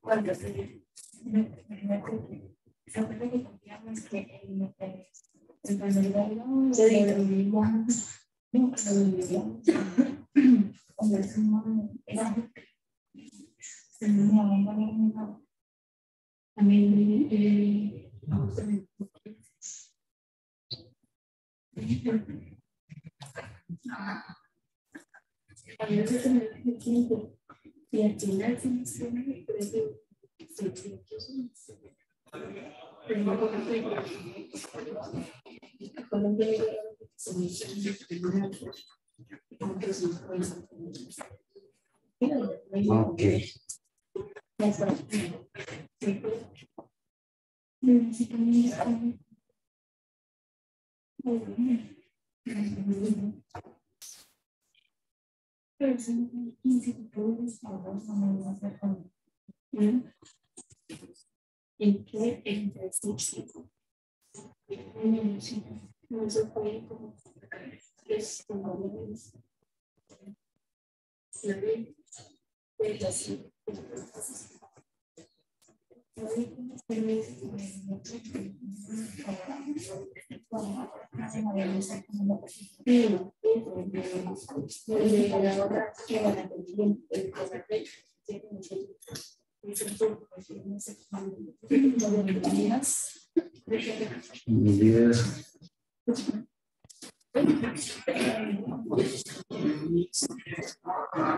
Cuando se y al final Okay. en que entre sí no se puede como es como la ley de así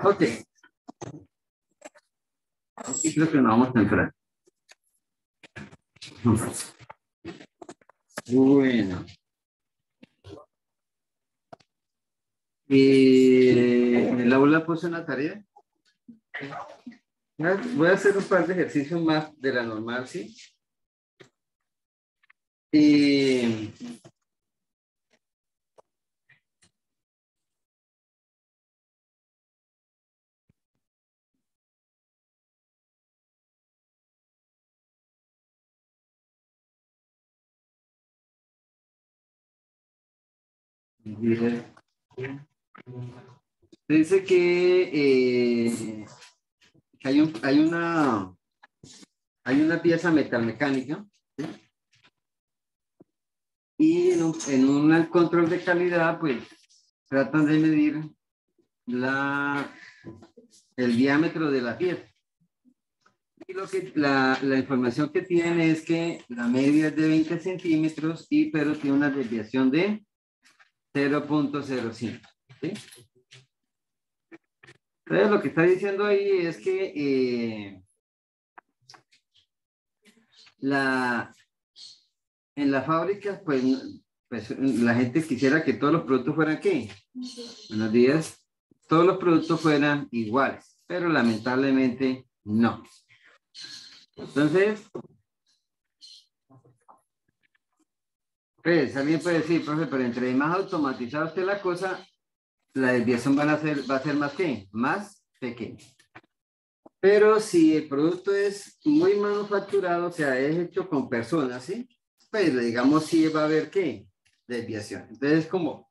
Ok. Aquí creo que nos vamos a entrar. Bueno. En el aula puse una tarea. Voy a hacer un par de ejercicios más de la normal, ¿sí? Y dice que hay una pieza metalmecánica, ¿sí? Y en un control de calidad, pues tratan de medir el diámetro de la pieza. Y la información que tiene es que la media es de 20 centímetros, pero tiene una desviación de 0.05. ¿Sí? Entonces lo que está diciendo ahí es que en la fábrica, pues la gente quisiera que todos los productos fueran ¿qué? Buenos días. Todos los productos fueran iguales, pero lamentablemente no. Entonces, pues alguien puede decir, profe, pero entre más automatizado esté la cosa, la desviación va a ser más ¿qué? Más pequeña. Pero si el producto es muy manufacturado, o sea, es hecho con personas, ¿sí? Pues digamos sí va a haber ¿qué? Desviación. Entonces, como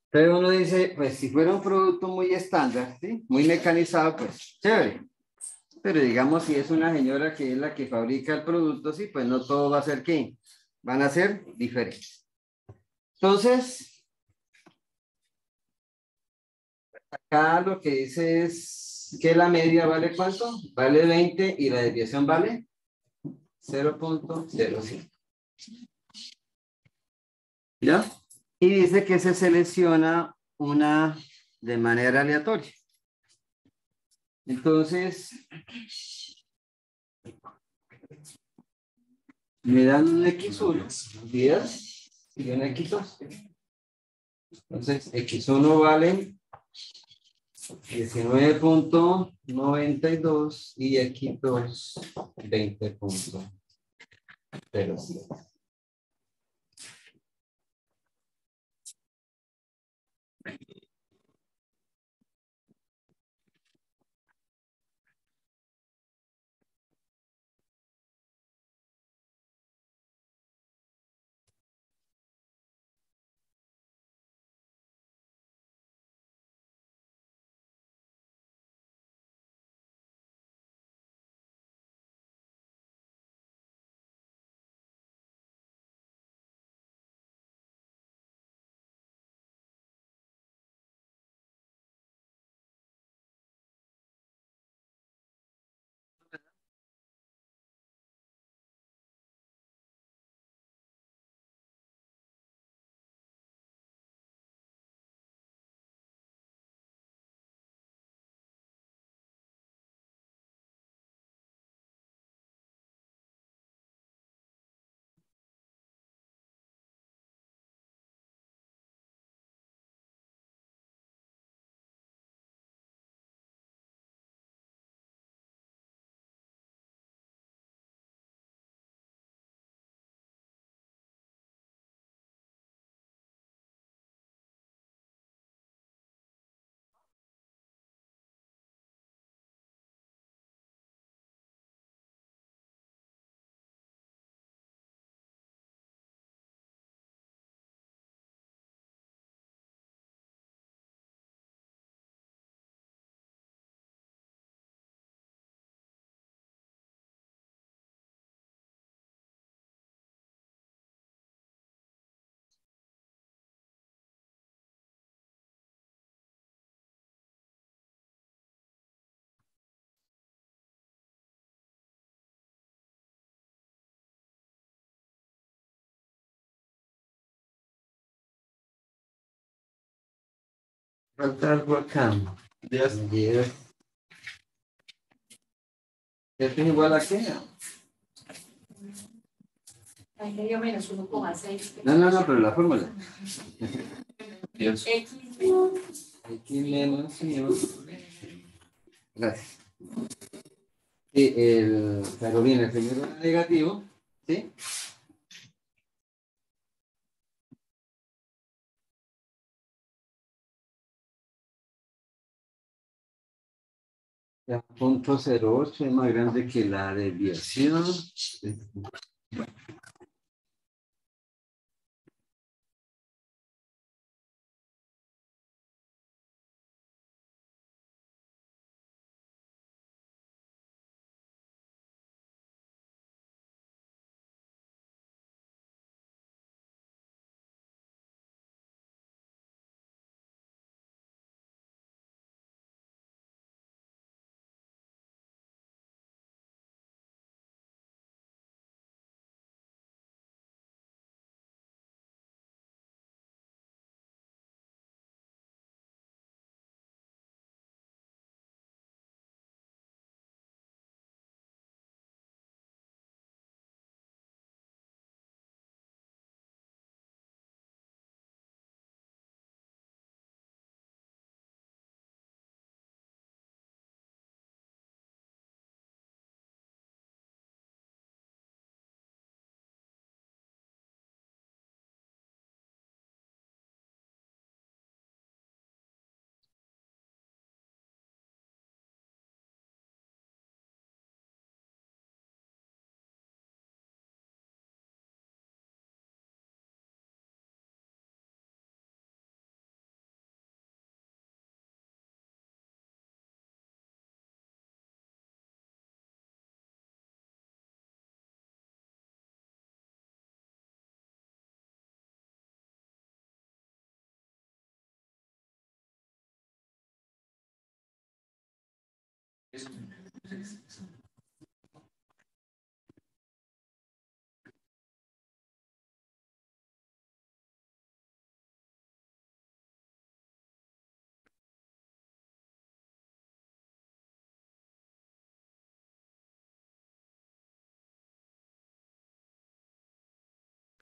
pero uno dice, pues si fuera un producto muy estándar, ¿sí? Muy mecanizado, pues chévere. Pero digamos, si es una señora que es la que fabrica el producto, sí, pues no todo va a ser ¿qué? Van a ser diferentes. Entonces, acá lo que dice es que la media vale ¿cuánto? Vale 20 y la desviación vale 0.05. ¿Ya? Y dice que se selecciona una de manera aleatoria. Entonces, me dan un X1, 10 y un X2. Entonces, X1 vale 19.92 y X2 20.07. Falta algo acá. 10. 10. ¿Esto es igual a qué? Hay medio menos 1,6. No, pero la fórmula. 10. X. X menos y gracias. Y el Carolina, el primero era negativo, ¿sí? La 0.08 es más grande que la desviación.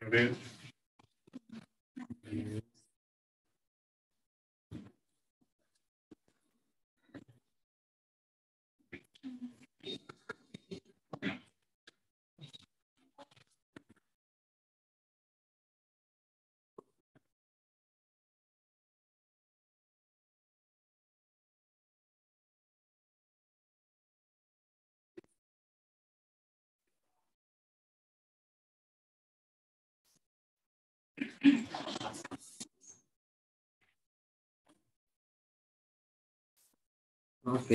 A ver. Ok.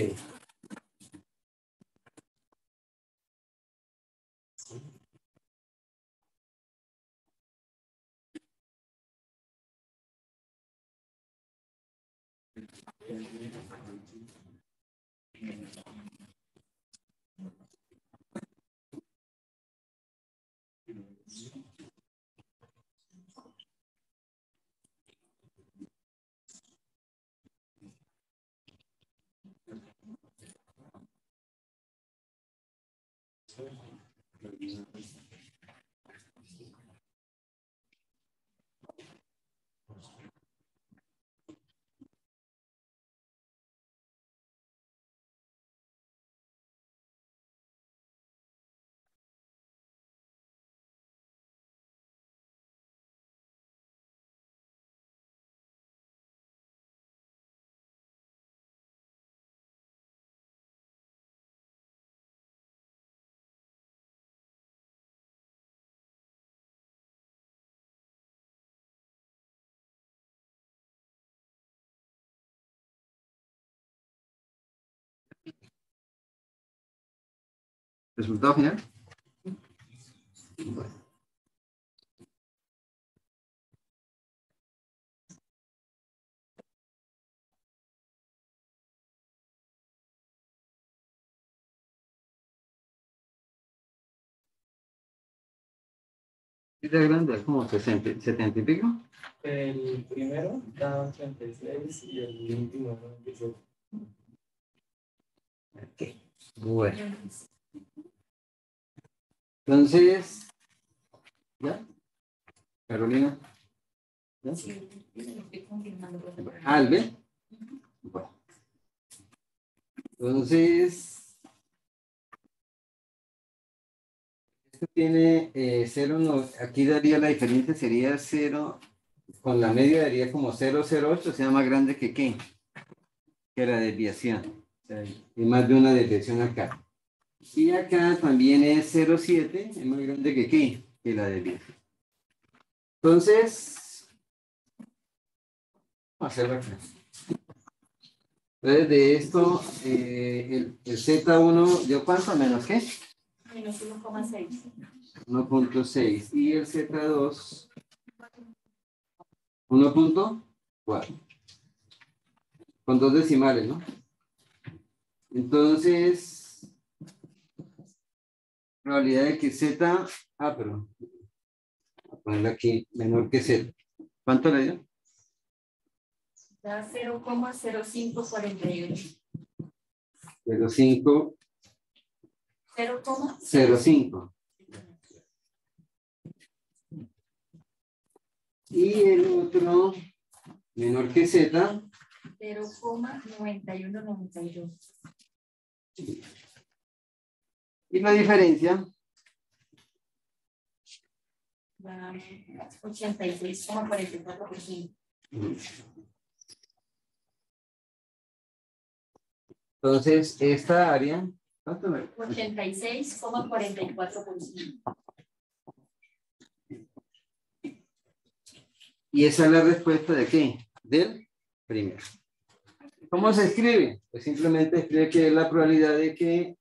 ¿Resultado final? Bueno. ¿Sí de grande? ¿Como 60, 70 y pico? El primero da 86 y el último da 27. Ok. Bueno. Entonces, ¿ya? Carolina. ¿Ya? Sí, estoy confirmando. ¿Albe? Bueno. Entonces, esto tiene 0, no, aquí daría la diferencia, sería 0, con la media daría como 0,08, sea más grande que qué, que la desviación. O sea, hay más de una desviación acá. Y acá también es 0,7, es más grande que qué, que la desviación. Entonces, vamos a hacerlo acá. Entonces, de esto, el Z1 dio cuánto, menos qué? Menos 1,6. 1.6 y el Z2 1.4 con dos decimales, ¿no? Entonces, probabilidad de que Z, pero voy a ponerle aquí menor que Z. ¿Cuánto le dio? Da 0,0548. 0.505 0,05. y el otro menor que Z 0,9192. y la diferencia Da 86,44%. entonces esta área, ¿cuánto me? 86,44%. Y esa es la respuesta de qué? Del primero. ¿Cómo se escribe? Pues simplemente escribe que es la probabilidad de que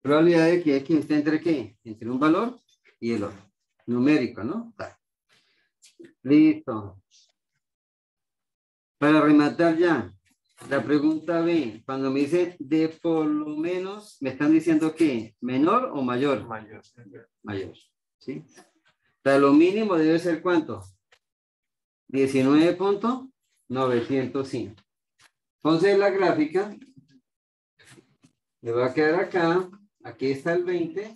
probabilidad de que X esté entre qué? Entre un valor y el otro. Numérico, ¿no? Listo. Para rematar ya, la pregunta B, cuando me dice de por lo menos, ¿me están diciendo qué? ¿Menor o mayor? Mayor. Mayor, ¿sí? O sea, lo mínimo debe ser ¿cuánto? 19.905. Entonces la gráfica le va a quedar acá, aquí está el 20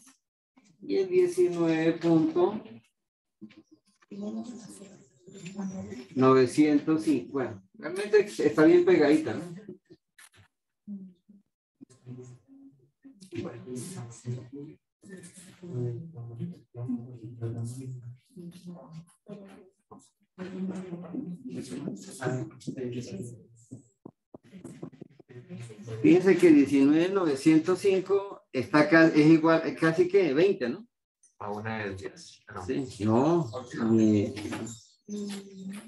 y el 19.905. Bueno, realmente está bien pegadita, ¿no? Fíjense que 19.905 está es igual, es casi que 20, ¿no? A una de 10. No. Sí, no,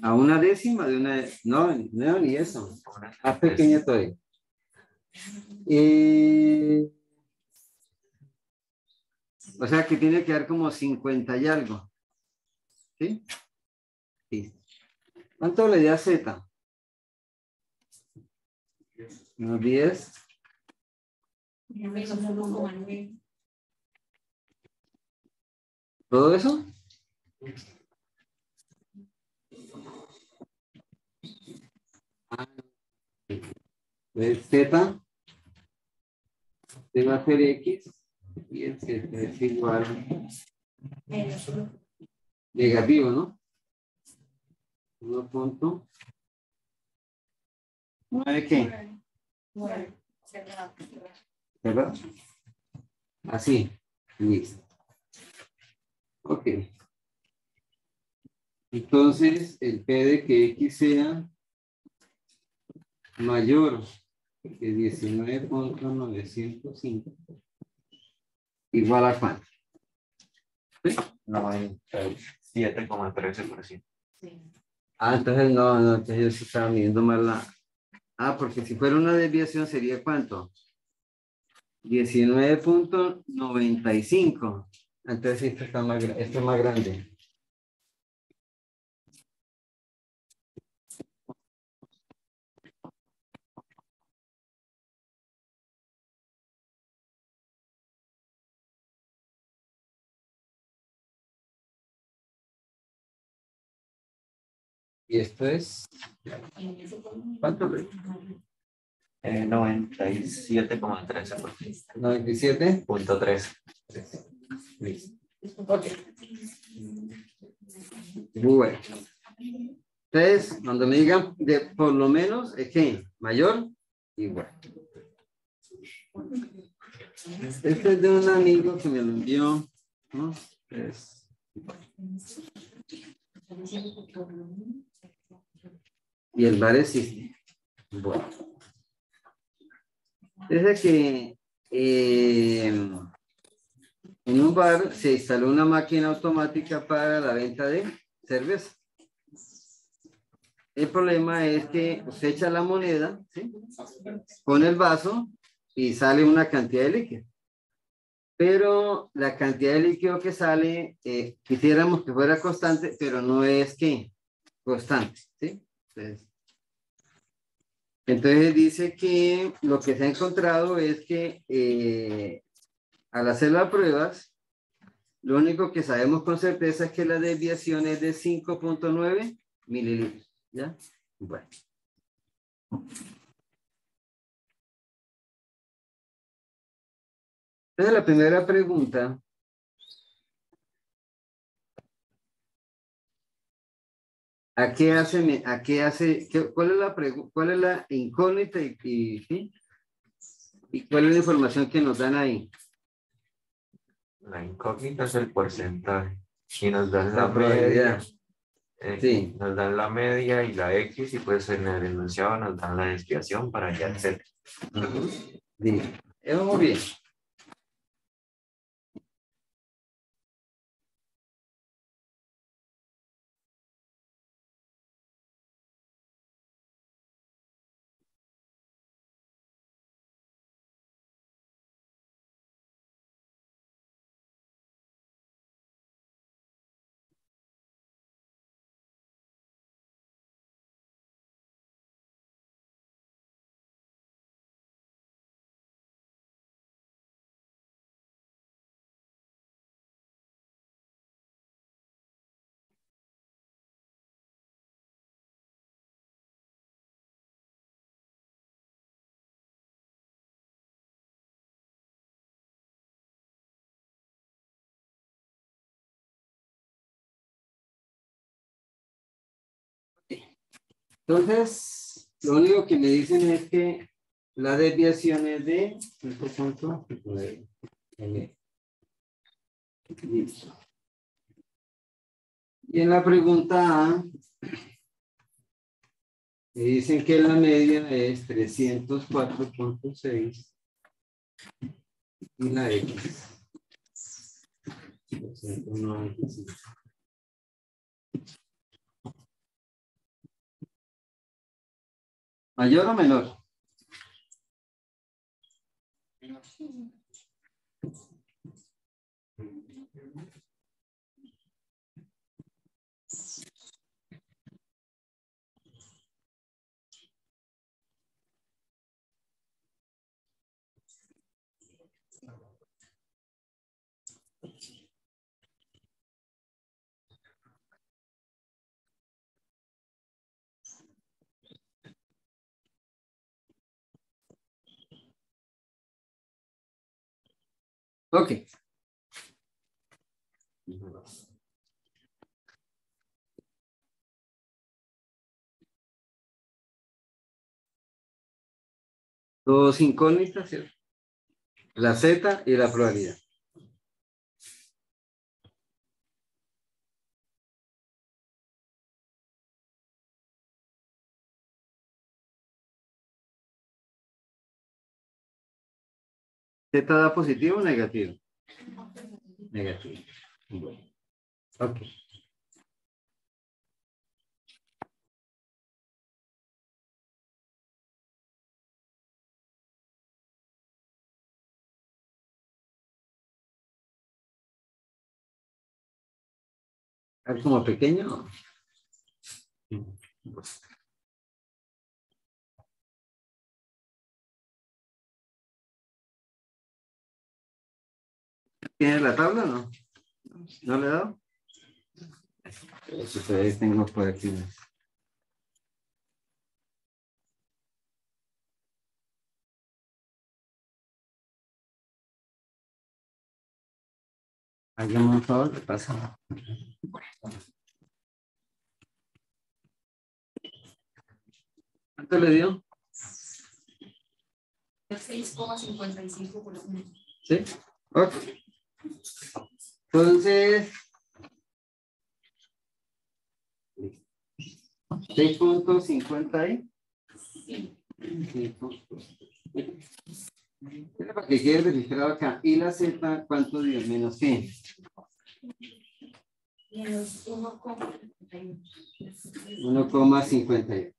a una décima de una, no, no, ni eso, más pequeña todavía. O sea que tiene que dar como 50 y algo. ¿Sí? Sí. ¿Cuánto le da Z? Unos 10. ¿Todo eso? Z va a ser X y el Z es igual negativo, ¿no? 1.9 ¿qué? ¿Verdad? Así. Listo. Ok. Entonces, el P de que X sea mayor que 19.905 igual a cuánto. ¿Sí? 97,13%. Ah, entonces no, entonces yo sí estaba midiendo mal la... Ah, porque si fuera una desviación sería ¿cuánto? 19.95. Entonces esto está más, esto es más grande. Y esto es... ¿Cuánto? 97,13%. 97. Punto 3. Listo. Ok. Bueno. Entonces, cuando me digan de por lo menos, es que mayor, igual. Este es de un amigo que me lo envió, ¿no? Y el bar existe. Bueno. Desde que en un bar se instaló una máquina automática para la venta de cerveza. El problema es que usted echa la moneda, ¿sí? Pone el vaso y sale una cantidad de líquido. Pero la cantidad de líquido que sale, quisiéramos que fuera constante, pero no es que constante, ¿sí? Entonces dice que lo que se ha encontrado es que al hacer las pruebas, lo único que sabemos con certeza es que la desviación es de 5.9 mililitros, ¿ya? Bueno. Entonces la primera pregunta cuál es la incógnita ¿sí? ¿Y cuál es la información que nos dan ahí? La incógnita es el porcentaje. Y nos dan la La probabilidad. media. Sí. Nos dan la media y la X y pues en el enunciado nos dan la desviación para ya hacer. Bien. Muy bien. Entonces, lo único que me dicen es que la desviación es de 5.9. Listo. Y en la pregunta A, me dicen que la media es 304.6 y la X 295. ¿Mayor o menor? Ok. Dos incógnitas, ¿cierto? La Z y la probabilidad. ¿Z da positivo o negativo? Negativo. Bueno. Ok. ¿Es como pequeño? ¿Tienes la tabla o no? ¿No le he dado? Eso todavía tengo por aquí. Hágame un favor, ¿qué pasa? ¿Cuánto le dio? 6,55%. ¿Sí? Ok. Entonces, 6.50 ahí. Sí. Para que quede registrado acá. ¿Y la Z cuánto dio? ¿Menos qué? Menos 1,51. 1,51.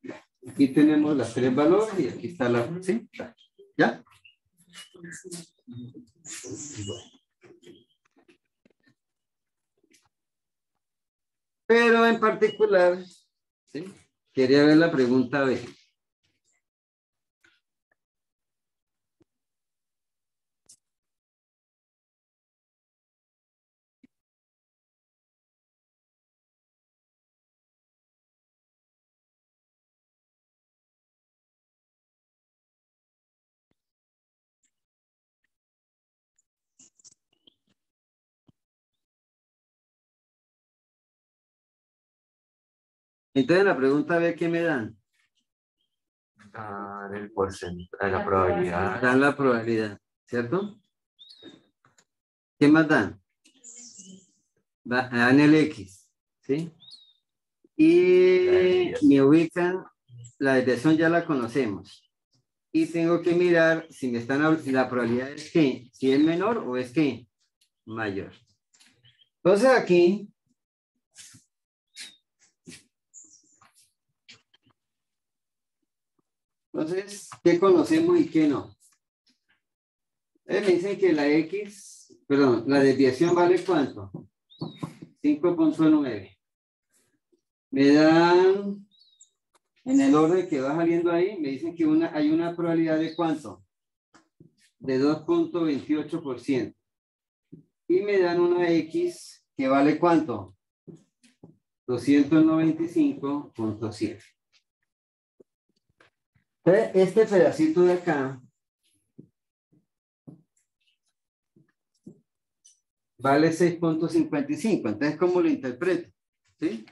Aquí tenemos las tres valores y aquí está la... ¿Sí? ¿Ya? Pero en particular, ¿sí? Quería ver la pregunta B. Entonces la pregunta B, ¿qué me dan? El porcentaje, la probabilidad. Dan la probabilidad, ¿cierto? ¿Qué más dan? Dan el X, ¿sí? Y me ubican, la desviación ya la conocemos. Y tengo que mirar si me están, la probabilidad es que, si es menor o es que mayor. Entonces aquí, entonces, ¿qué conocemos y qué no? Me dicen que la X, perdón, la desviación vale ¿cuánto? 5.9. Me dan, en el orden que va saliendo ahí, me dicen que hay una probabilidad de ¿cuánto? De 2.28%. Y me dan una X que vale ¿cuánto? 295.7. Este pedacito de acá vale 6.55. Entonces, ¿cómo lo interpreto? ¿Sí?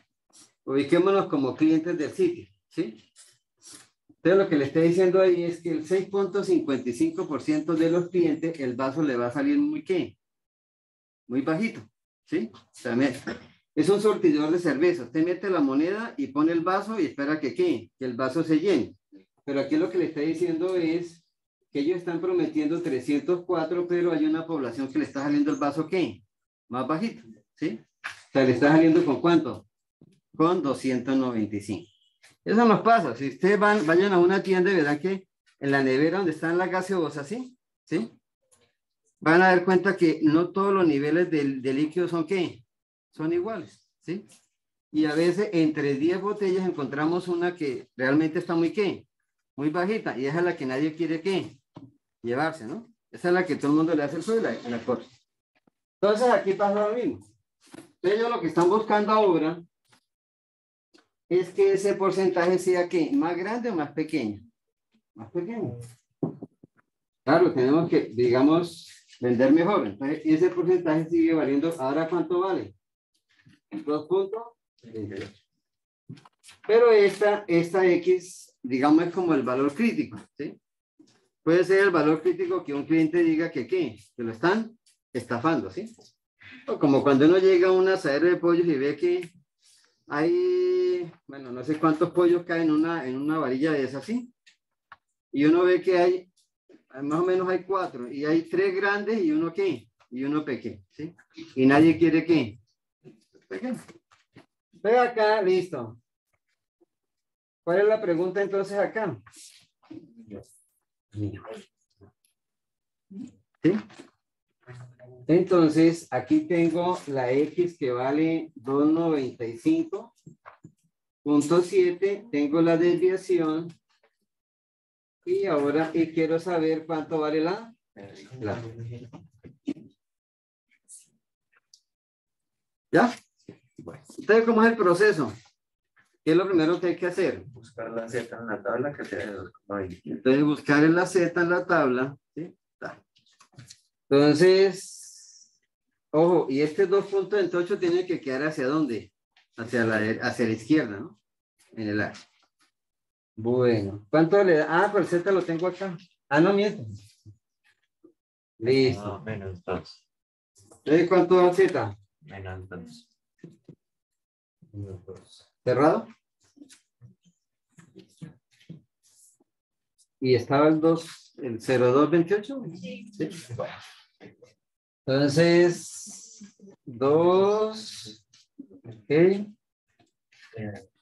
Ubiquémonos como clientes del sitio. ¿sí? Entonces lo que le estoy diciendo ahí es que el 6.55% de los clientes, el vaso le va a salir muy ¿qué? Muy bajito, ¿sí? O sea, es un surtidor de cerveza. Usted mete la moneda y pone el vaso y espera que ¿qué? Que el vaso se llene. Pero aquí lo que le está diciendo es que ellos están prometiendo 304, pero hay una población que le está saliendo el vaso ¿qué? Más bajito, ¿sí? O sea, le está saliendo ¿con cuánto? Con 295. Eso nos pasa. Si ustedes vayan a una tienda y verán que en la nevera donde están las gaseosas, ¿sí? ¿Sí? Van a dar cuenta que no todos los niveles de líquido son ¿qué? Son iguales, ¿sí? Y a veces entre 10 botellas encontramos una que realmente está muy ¿qué? Muy bajita, y esa es la que nadie quiere ¿qué? Llevarse, ¿no? Esa es la que todo el mundo le hace el suelo y la corta. Entonces aquí pasa lo mismo. Ellos lo que están buscando ahora es que ese porcentaje sea ¿qué? ¿Más grande o más pequeño? Más pequeño. Claro, tenemos que, digamos, vender mejor. Entonces, ese porcentaje sigue valiendo. ¿Ahora cuánto vale? 2.28. Pero esta X, digamos, es como el valor crítico, ¿sí? Puede ser el valor crítico que un cliente diga que ¿qué? Que lo están estafando, ¿sí? O como cuando uno llega a un asadero de pollos y ve que hay, bueno, no sé cuántos pollos caen en una varilla de esas, ¿sí? Y uno ve que hay, más o menos hay 4, y hay 3 grandes y uno ¿qué? Y uno pequeño, ¿sí? Y nadie quiere ¿qué? Pequeño. Ve acá, listo. ¿Cuál es la pregunta entonces acá? ¿Sí? Entonces, aquí tengo la X que vale 295.7, tengo la desviación, y ahora quiero saber cuánto vale la. ¿Ya? Bueno, entonces, ¿cómo es el proceso? ¿Qué es lo primero que hay que hacer? Buscar la Z en la tabla que te da 2,20. Entonces, buscar en la Z en la tabla, ¿sí? Entonces, ojo, y este 2.28 tiene que quedar ¿hacia dónde? Hacia la izquierda, ¿no? En el área. Bueno, ¿cuánto le da? Ah, pero el Z lo tengo acá. Ah, no, miento. Listo. No, menos 2. Entonces, ¿cuánto da Z? Menos 2. ¿Cerrado? ¿Y estaba el 0.228? Sí. Bueno. Entonces, 2. Ok.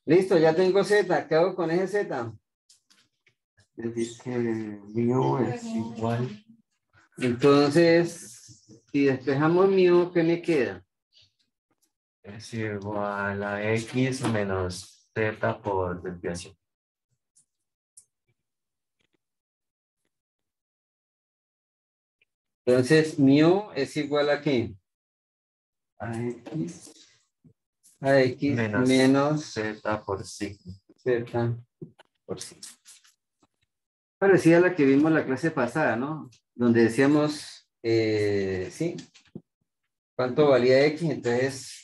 Listo, ya tengo Z. ¿Qué hago con ese Z? Dice que mío es igual. Entonces, si despejamos mío, ¿qué me queda? Es igual a X menos Z por desviación. Entonces, mío es igual a ¿qué? A X A X menos Z por sigma. Z por sigma. Parecida a la que vimos la clase pasada, ¿no? Donde decíamos, sí, ¿cuánto valía X? Entonces,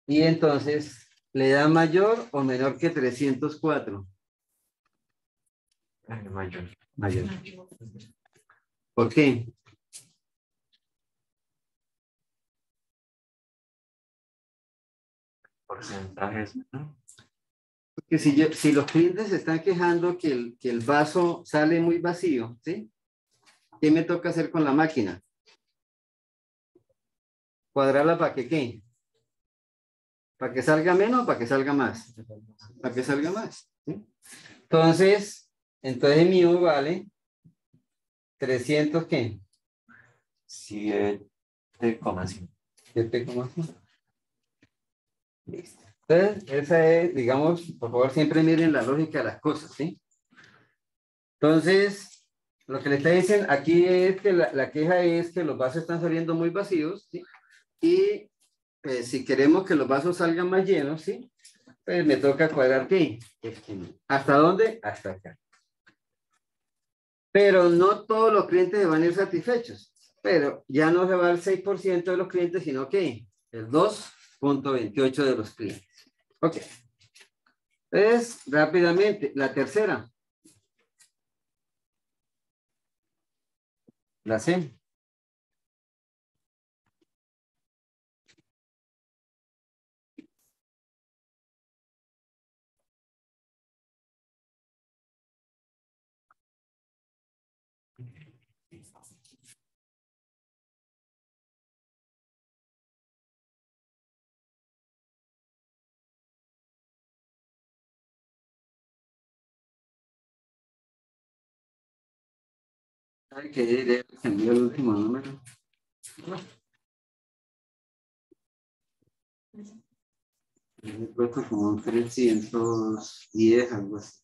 y entonces, ¿le da mayor o menor que 304? Mayor. Mayor. ¿Por qué? Porcentajes. Porque si los clientes se están quejando que el vaso sale muy vacío, ¿sí? ¿Qué me toca hacer con la máquina? ¿Cuadrarla para que qué? ¿Para que salga menos o para que salga más? Para que salga más, ¿sí? Entonces mío vale 300, ¿qué? 7,5. 7,5. Listo. Entonces, esa es, digamos, por favor, siempre miren la lógica de las cosas, ¿sí? Entonces, lo que le está diciendo aquí es que la queja es que los vasos están saliendo muy vacíos, ¿sí? Y pues, si queremos que los vasos salgan más llenos, ¿sí? Pues me toca cuadrar ¿qué? ¿Hasta dónde? Hasta acá. Pero no todos los clientes se van a ir satisfechos. Pero ya no se va el 6% de los clientes, sino que el 2. 0.28 de los clientes. Ok. Entonces, rápidamente, la tercera. La C. Hay que cambiar el último número. He puesto como un 310, algo así.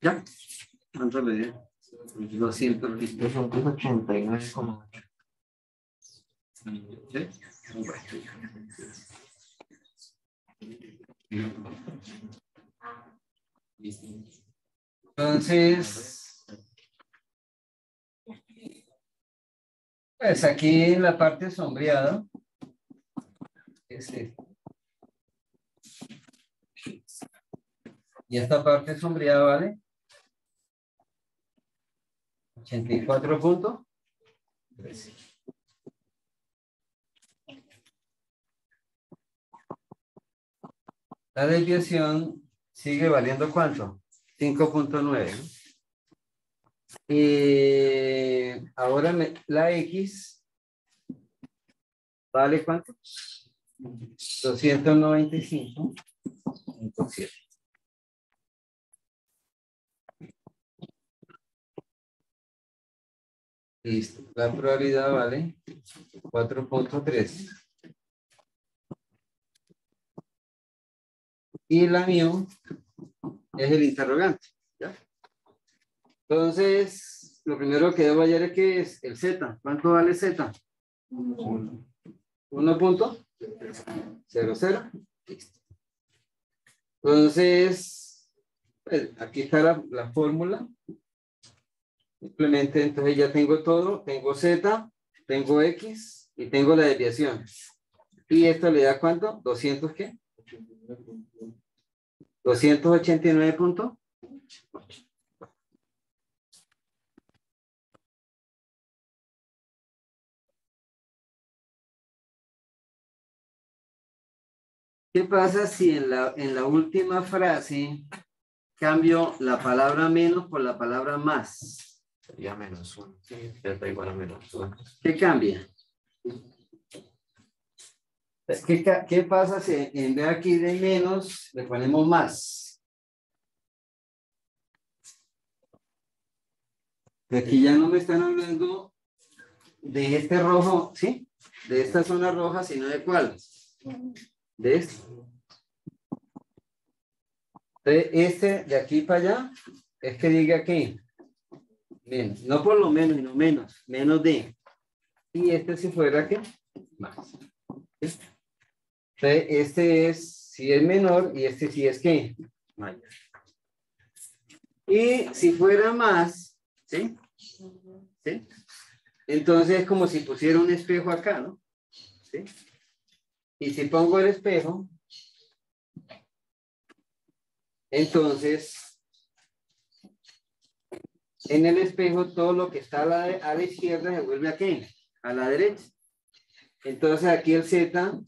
¿Ya? ¿Cuánto le dio? 289,8. ¿Sí? Entonces, pues aquí en la parte sombreada, y esta parte sombreada vale 84.13. La desviación sigue valiendo ¿cuánto? 5.9. Y ahora la X vale ¿cuánto? 295.7. Listo. La probabilidad vale 4.3. Y la mu es el interrogante. ¿Ya? Entonces, lo primero que debo hallar es que es el Z. ¿Cuánto vale Z? 1.00. Listo. Entonces, pues, aquí está la fórmula. Simplemente, entonces ya tengo todo. Tengo Z, tengo X y tengo la desviación. ¿Y esto le da cuánto? 200, ¿qué? 289.8. ¿Qué pasa si en la última frase cambio la palabra menos por la palabra más? Sería -1. Sí, ya está igual a -1. ¿Qué cambia? ¿Qué pasa si en vez aquí de menos le ponemos más? Aquí ya no me están hablando de este rojo, ¿sí? De esta zona roja, sino de cuál. De este. Entonces, este de aquí para allá, es que diga aquí. Menos. No por lo menos, sino menos. Menos de. Y este si fuera que más. ¿Sí? Entonces, este es, si es menor, y este sí es que mayor. Y si fuera más, ¿sí? ¿Sí? Entonces es como si pusiera un espejo acá, ¿no? ¿Sí? Y si pongo el espejo, entonces, en el espejo todo lo que está a la izquierda se vuelve a ¿qué? A la derecha. Entonces aquí el Z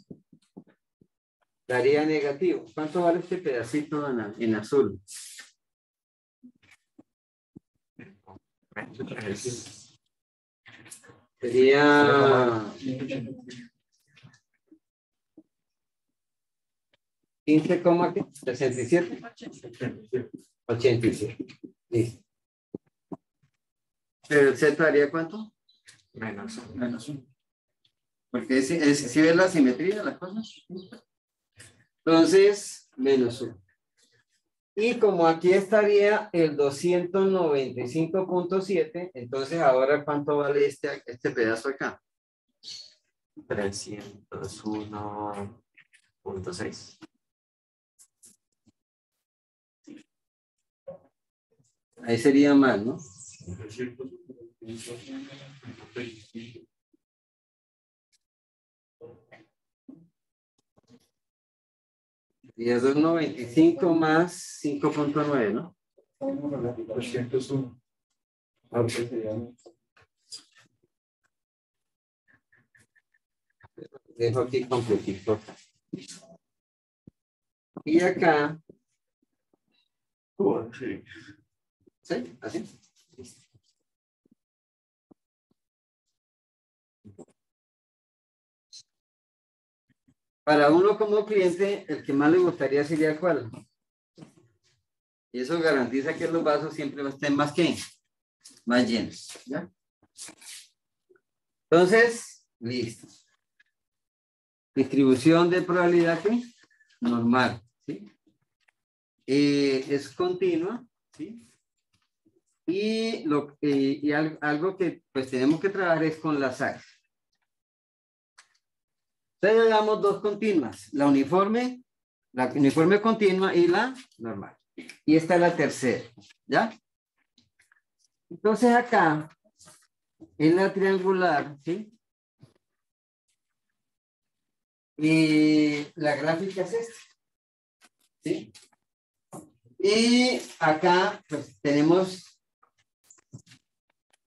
daría negativo. ¿Cuánto vale este pedacito en azul? Sería 15,67. 87. Listo. ¿Pero el Z daría cuánto? Menos. Menos 1. Porque si ves la simetría de las cosas. Entonces, menos 1. Y como aquí estaría el 295.7, entonces ahora ¿cuánto vale este pedazo acá? 301.6. Ahí sería más, ¿no? Y es 295 más 5.9, ¿no? 201. Dejo aquí completito. Y acá, Sí. ¿sí? Así. Para uno como cliente, el que más le gustaría sería ¿cuál? Y eso garantiza que los vasos siempre estén más llenos. ¿Ya? Entonces, listo. Distribución de probabilidad ¿qué? Normal. ¿Sí? Es continua. ¿Sí? Y algo que pues tenemos que trabajar es con las áreas. Entonces le damos dos continuas, la uniforme continua y la normal. Y esta es la tercera, ¿ya? Entonces acá, en la triangular, ¿sí? Y la gráfica es esta, ¿sí? Y acá, pues tenemos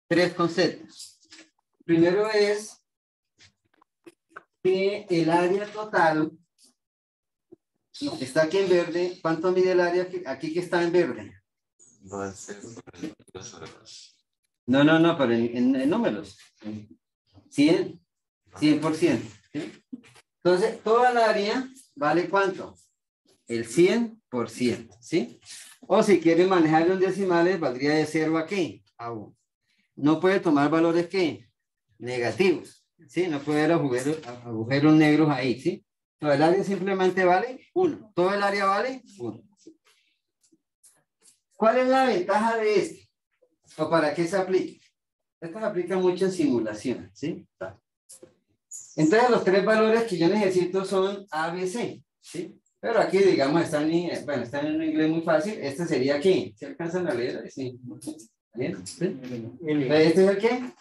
tres conceptos. Primero es que el área total está aquí en verde. ¿Cuánto mide el área aquí que está en verde? No, pero en números. 100%. ¿Sí? Entonces, toda el área vale ¿cuánto? El 100%. ¿Sí? O si quieren manejarlo en decimales, valdría de 0 a ¿qué? A 1. No puede tomar valores ¿qué? Negativos. ¿Sí? No puede haber agujeros negros ahí. ¿Sí? Todo el área simplemente vale 1. Todo el área vale 1. ¿Cuál es la ventaja de esto? ¿O para qué se aplica? Esto se aplica mucho en simulación, ¿sí? Entonces los tres valores que yo necesito son A, B, C, ¿sí? Pero aquí, digamos, están en un inglés muy fácil. Este sería aquí. ¿Se alcanzan a leer? Sí. ¿Bien? ¿Sí? Este es el ¿qué?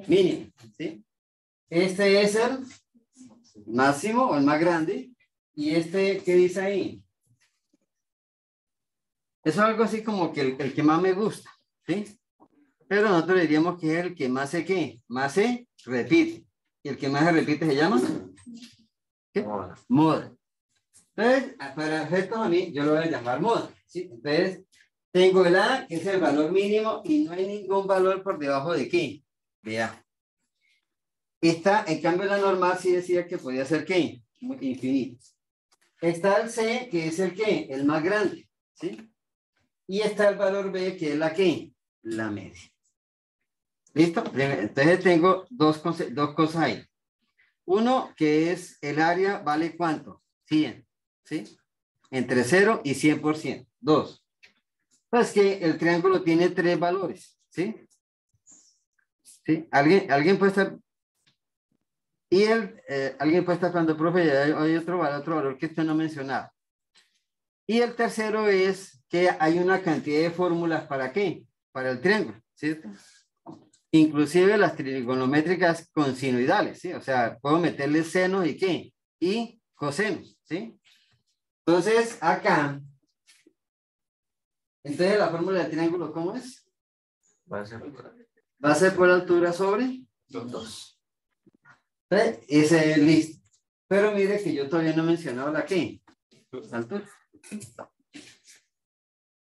Mínimo, ¿sí? Este es el máximo o el más grande. ¿Y este qué dice ahí? Eso es algo así como que el que más me gusta, ¿sí? Pero nosotros diríamos que es el que más ¿qué? Más se repite. ¿Y el que más se repite se llama? ¿Qué? Moda. Entonces, para efectos a mí, yo lo voy a llamar moda, ¿sí? Entonces, tengo el A, que es el valor mínimo, y no hay ningún valor por debajo de ¿qué? De A. Esta, en cambio, la normal sí decía que podía ser ¿qué? Infinito. Está el C, que es el ¿qué? El más grande, ¿sí? Y está el valor B, que es la ¿qué? La media. ¿Listo? Entonces tengo dos cosas ahí. Uno, que es el área vale ¿cuánto? 100, ¿sí? Entre 0 y 100%. Dos. Pues que el triángulo tiene 3 valores, ¿sí? ¿Sí? ¿Alguien puede estar? Y alguien puede estar cuando, profe, hay otro valor que usted no mencionaba. Y el tercero es que hay una cantidad de fórmulas ¿para qué? Para el triángulo, ¿cierto? Inclusive las trigonométricas con sinuidales, ¿sí? O sea, puedo meterle senos y ¿qué? Y cosenos, ¿sí? Entonces, acá, entonces la fórmula del triángulo, ¿cómo es? Base por altura sobre 2. Entonces, ese es listo. Pero mire que yo todavía no he mencionado la ¿qué? La altura.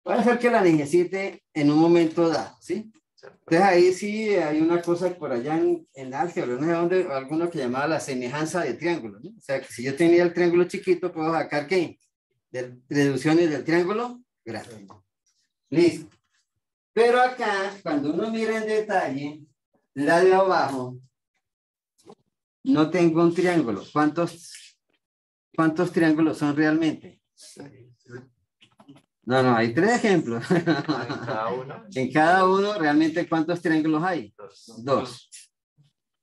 Puede ser que la necesite en un momento dado, ¿sí? Entonces ahí sí hay una cosa por allá en álgebra, no sé dónde, alguno que llamaba la semejanza de triángulo, ¿no? O sea, que si yo tenía el triángulo chiquito, puedo sacar ¿qué? Deducciones del triángulo grande. Listo. Pero acá, cuando uno mira en detalle, la de abajo, no tengo un triángulo. ¿Cuántos triángulos son realmente? No, hay 3 ejemplos. En cada uno. En cada uno, realmente, ¿cuántos triángulos hay? 2.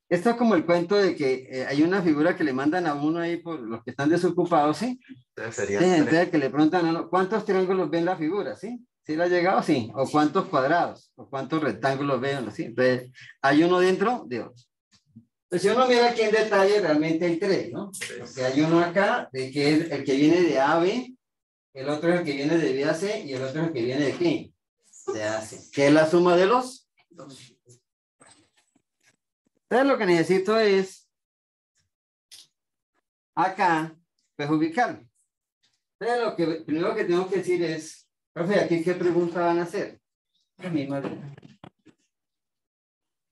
Esto es como el cuento de que hay una figura que le mandan a uno ahí por los que están desocupados, ¿sí? Entonces Sí, serían entonces que le preguntan a uno, ¿cuántos triángulos ven la figura? ¿Sí? ¿Sí le ha llegado? Sí. ¿O cuántos cuadrados? ¿O cuántos rectángulos ven? ¿Sí? Entonces, hay uno dentro de otro. Pues si uno mira aquí en detalle, realmente hay 3, ¿no? Porque hay uno acá, de que es el que viene de A a B, el otro es el que viene de B a C, y el otro es el que viene de ¿qué? De A a C. ¿Qué es la suma de los 2? Entonces lo que necesito es acá, pues ubicarlo. Entonces lo que primero que tengo que decir es, profe, ¿aquí qué pregunta van a hacer? La misma.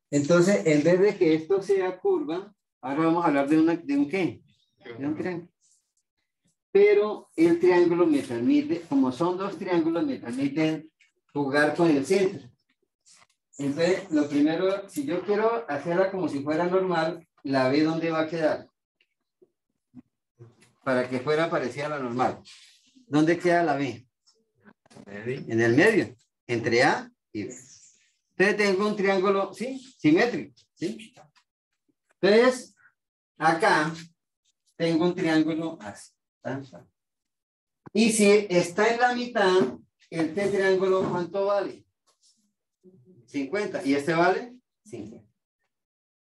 Entonces, en vez de que esto sea curva, ahora vamos a hablar de un ¿qué? De un triángulo. Pero el triángulo me permite, como son 2 triángulos, me permiten jugar con el centro. Entonces, lo primero, si yo quiero hacerla como si fuera normal, la B, ¿dónde va a quedar? Para que fuera parecida a la normal. ¿Dónde queda la B? En el medio, entre A y B. Entonces tengo un triángulo, ¿sí? Simétrico, ¿sí? Entonces, acá tengo un triángulo así. Y si está en la mitad, este triángulo, ¿cuánto vale? 50. ¿Y este vale? 50.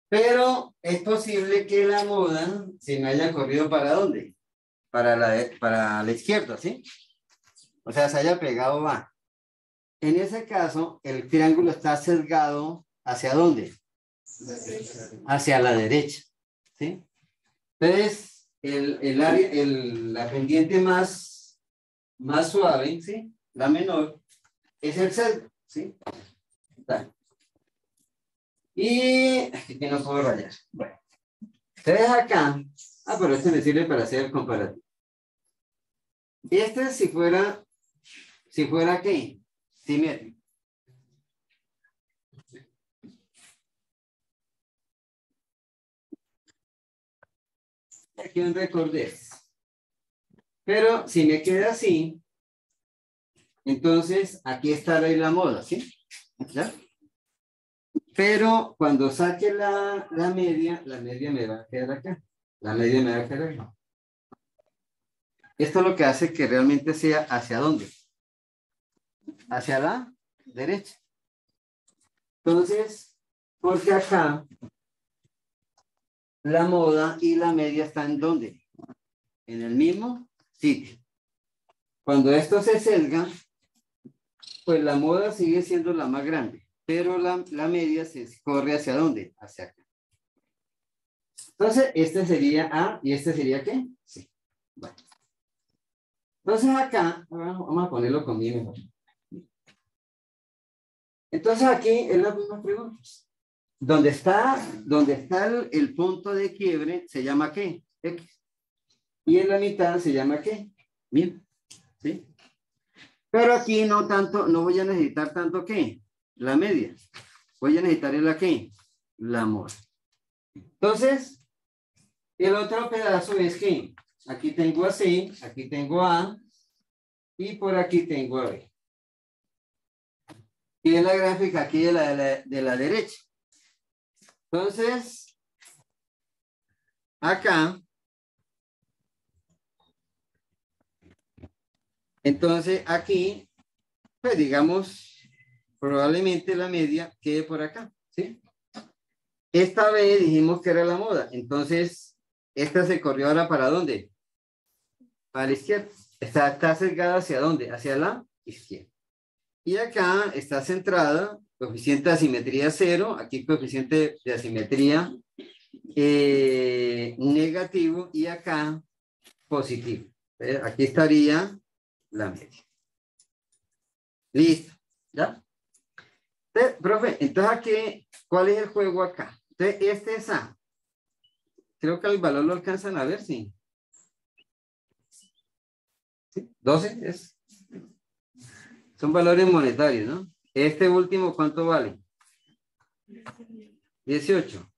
Pero es posible que la moda se me haya corrido ¿para dónde? Para la izquierda, ¿sí? O sea, se haya pegado A. En ese caso, el triángulo está sesgado ¿hacia dónde? Hacia la derecha, ¿sí? Entonces, la pendiente más suave, ¿sí? La menor, es el sesgo, ¿sí? Y que no puedo rayar. Bueno, entonces acá, pero este me sirve para hacer el comparativo. Este si fuera ¿qué? Simétrico. Aquí un recordés. Pero si me queda así, entonces aquí está la moda, ¿sí? ¿Ya? Pero cuando saque la media me va a quedar acá. La media me va a quedar acá. Esto es lo que hace que realmente sea ¿hacia dónde? Hacia la derecha. Entonces, porque acá la moda y la media están ¿dónde? En el mismo sitio. Cuando esto se sesga, pues la moda sigue siendo la más grande, pero la media se corre ¿hacia dónde? Hacia acá. Entonces, este sería A y este sería ¿qué? Sí. Bueno. Entonces acá, vamos a ponerlo conmigo mejor. Entonces aquí es la misma pregunta. ¿Dónde está el punto de quiebre se llama ¿qué? X. Y en la mitad se llama ¿qué? Bien. ¿Sí? Pero aquí no voy a necesitar tanto ¿qué? La media. voy a necesitar la ¿qué? La moda. Entonces, el otro pedazo es que aquí tengo a C, aquí tengo a A, y por aquí tengo a B. Y es la gráfica aquí de la derecha. Entonces, acá, entonces aquí, pues digamos, probablemente la media quede por acá, ¿sí? Esta B dijimos que era la moda, entonces, esta se corrió ahora ¿para dónde? Para la izquierda. Está sesgada ¿hacia dónde? Hacia la izquierda. Y acá está centrada, coeficiente de asimetría 0, aquí coeficiente de asimetría negativo y acá positivo. Aquí estaría la media. Listo. ¿Ya? Entonces, profe, entonces aquí, ¿cuál es el juego acá? Entonces, este es A. Creo que el valor lo alcanzan a ver, sí. ¿Sí? 12 es. Son valores monetarios, ¿no? Este último, ¿cuánto vale? 18.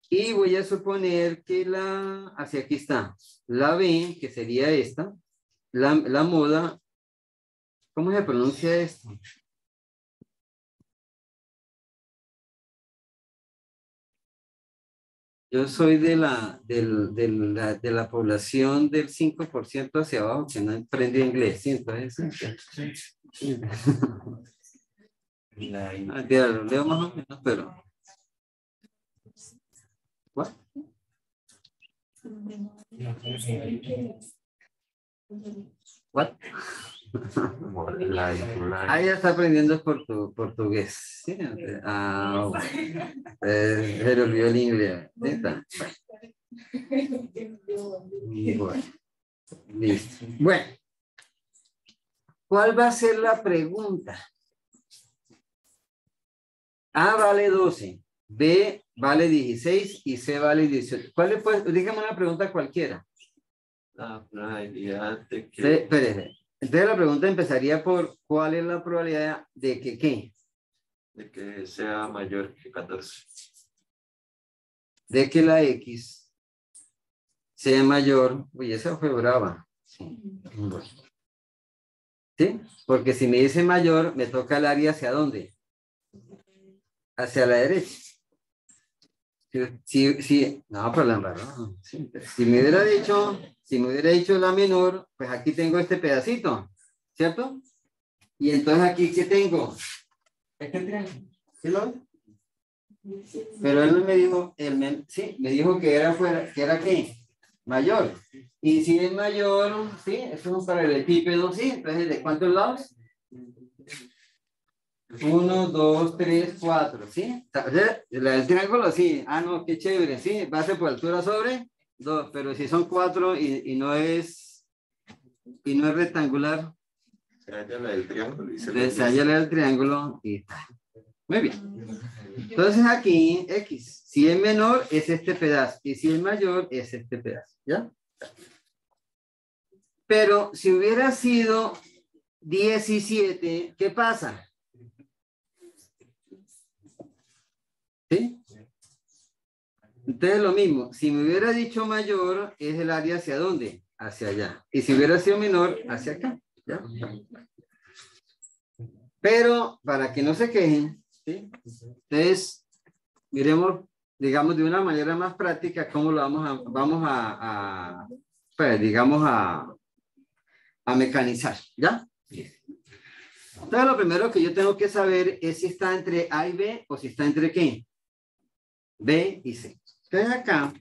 Y voy a suponer que hacia aquí está, la B, que sería esta, la moda, ¿cómo se pronuncia esto? Yo soy de la población del 5% hacia abajo que no aprende inglés, ¿sí? Entonces, sí. Lo leo más o menos, pero... ¿What? ¿What? Ah, ya está aprendiendo portugués. ¿Sí? Ah, se le olvidó el inglés. ¿Sí? Bueno, listo. Bueno, ¿cuál va a ser la pregunta? A vale 12, B vale 16 y C vale 18. ¿Cuál es, pues? Dígame una pregunta cualquiera. La probabilidad de que... Sí, espérese. Entonces la pregunta empezaría por ¿cuál es la probabilidad de que qué? De que sea mayor que 14. De que la X sea mayor. Uy, esa fue brava. Sí. Bueno. ¿Sí? Porque si me dice mayor, me toca el área ¿hacia dónde? Hacia la derecha. Sí, no, pero la embarró. Sí. Si me hubiera dicho la menor, pues aquí tengo este pedacito, ¿cierto? Y entonces aquí, ¿qué tengo? Este triángulo. ¿Sí lo ves? Pero él me dijo, sí, me dijo que era ¿qué? Mayor. Y si es mayor, sí, eso es un paralelepípedo, sí. Entonces, ¿de cuántos lados? 1, 2, 3, 4, ¿sí? El triángulo, sí. Ah, no, qué chévere, sí. Base por altura sobre 2, pero si son 4 y no es rectangular, Se halla la del triángulo y se halla la del triángulo y está. Muy bien. Entonces aquí, X, si es menor es este pedazo y si es mayor es este pedazo, ¿ya? Pero si hubiera sido 17, ¿qué pasa? ¿Sí? Entonces lo mismo, si me hubiera dicho mayor, es el área hacia dónde? Hacia allá. Y si hubiera sido menor, hacia acá. ¿Ya? Pero para que no se quejen, ¿sí? Entonces, miremos, digamos, de una manera más práctica cómo lo vamos a pues, digamos, a mecanizar. ¿Ya? Entonces, lo primero que yo tengo que saber es si está entre A y B o si está entre ¿qué? B y C. Entonces acá,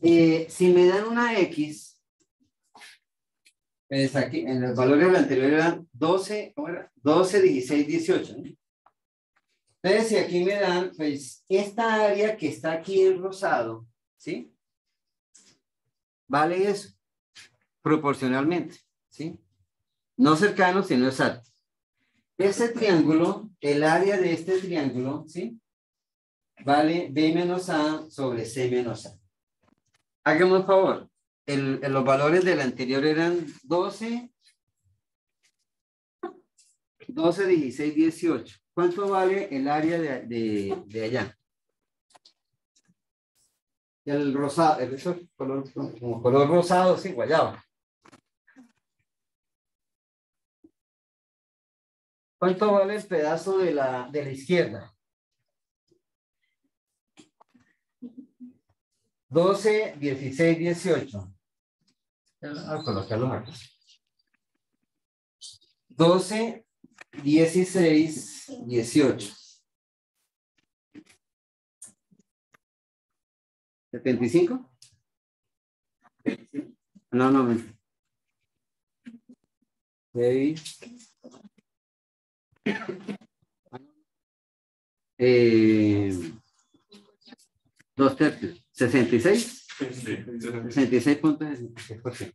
si me dan una X, pues aquí, en los valores del anterior eran 12, ¿cómo era? 12, 16, 18. ¿No? Entonces, si aquí me dan, pues, esta área que está aquí en rosado, ¿sí? Vale eso, proporcionalmente, ¿sí? No cercano, sino exacto. Ese triángulo, el área de este triángulo, ¿sí? Vale B menos A sobre C menos A. Hágame un favor. Los valores del anterior eran 12, 12, 16, 18. ¿Cuánto vale el área de allá? El rosado, el color, como color rosado, sí, guayaba. ¿Cuánto vale el pedazo de la izquierda? 12, 16, 18. A colocarlos aquí. 12, 16, 18. 75. No, no, 6. 2/3. 66. Sí, sí. 66.66%.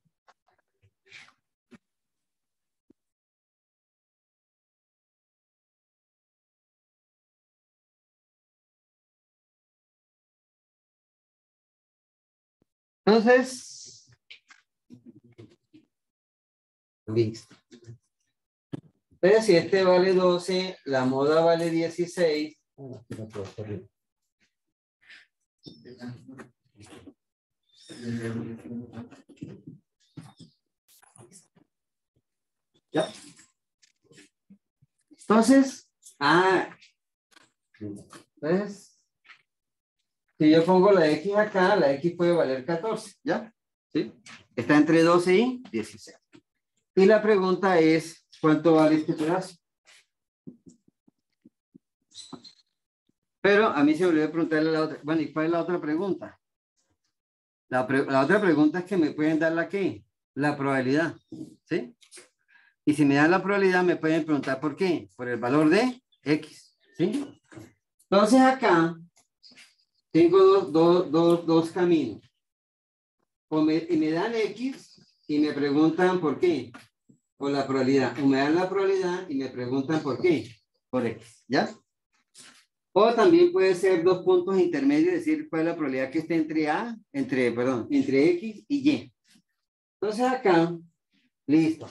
Entonces, listo. Entonces, si este vale 12, la moda vale 16. Aquí no puedo hacerlo. ¿Ya? Entonces, entonces, si yo pongo la X acá, la X puede valer 14, ¿ya? ¿Sí? Está entre 12 y 16. Y la pregunta es, ¿cuánto vale este pedazo? Pero a mí se me olvidó preguntarle la otra. Bueno, ¿y cuál es la otra pregunta? La otra pregunta es que me pueden dar la qué? La probabilidad, ¿sí? Y si me dan la probabilidad, me pueden preguntar por qué. Por el valor de X, ¿sí? Entonces acá tengo dos caminos. Y me dan X y me preguntan por qué. Por la probabilidad. O me dan la probabilidad y me preguntan por qué. Por X, ¿ya? O también puede ser dos puntos intermedios, es decir, cuál es la probabilidad que esté entre X y Y. Entonces acá, listo.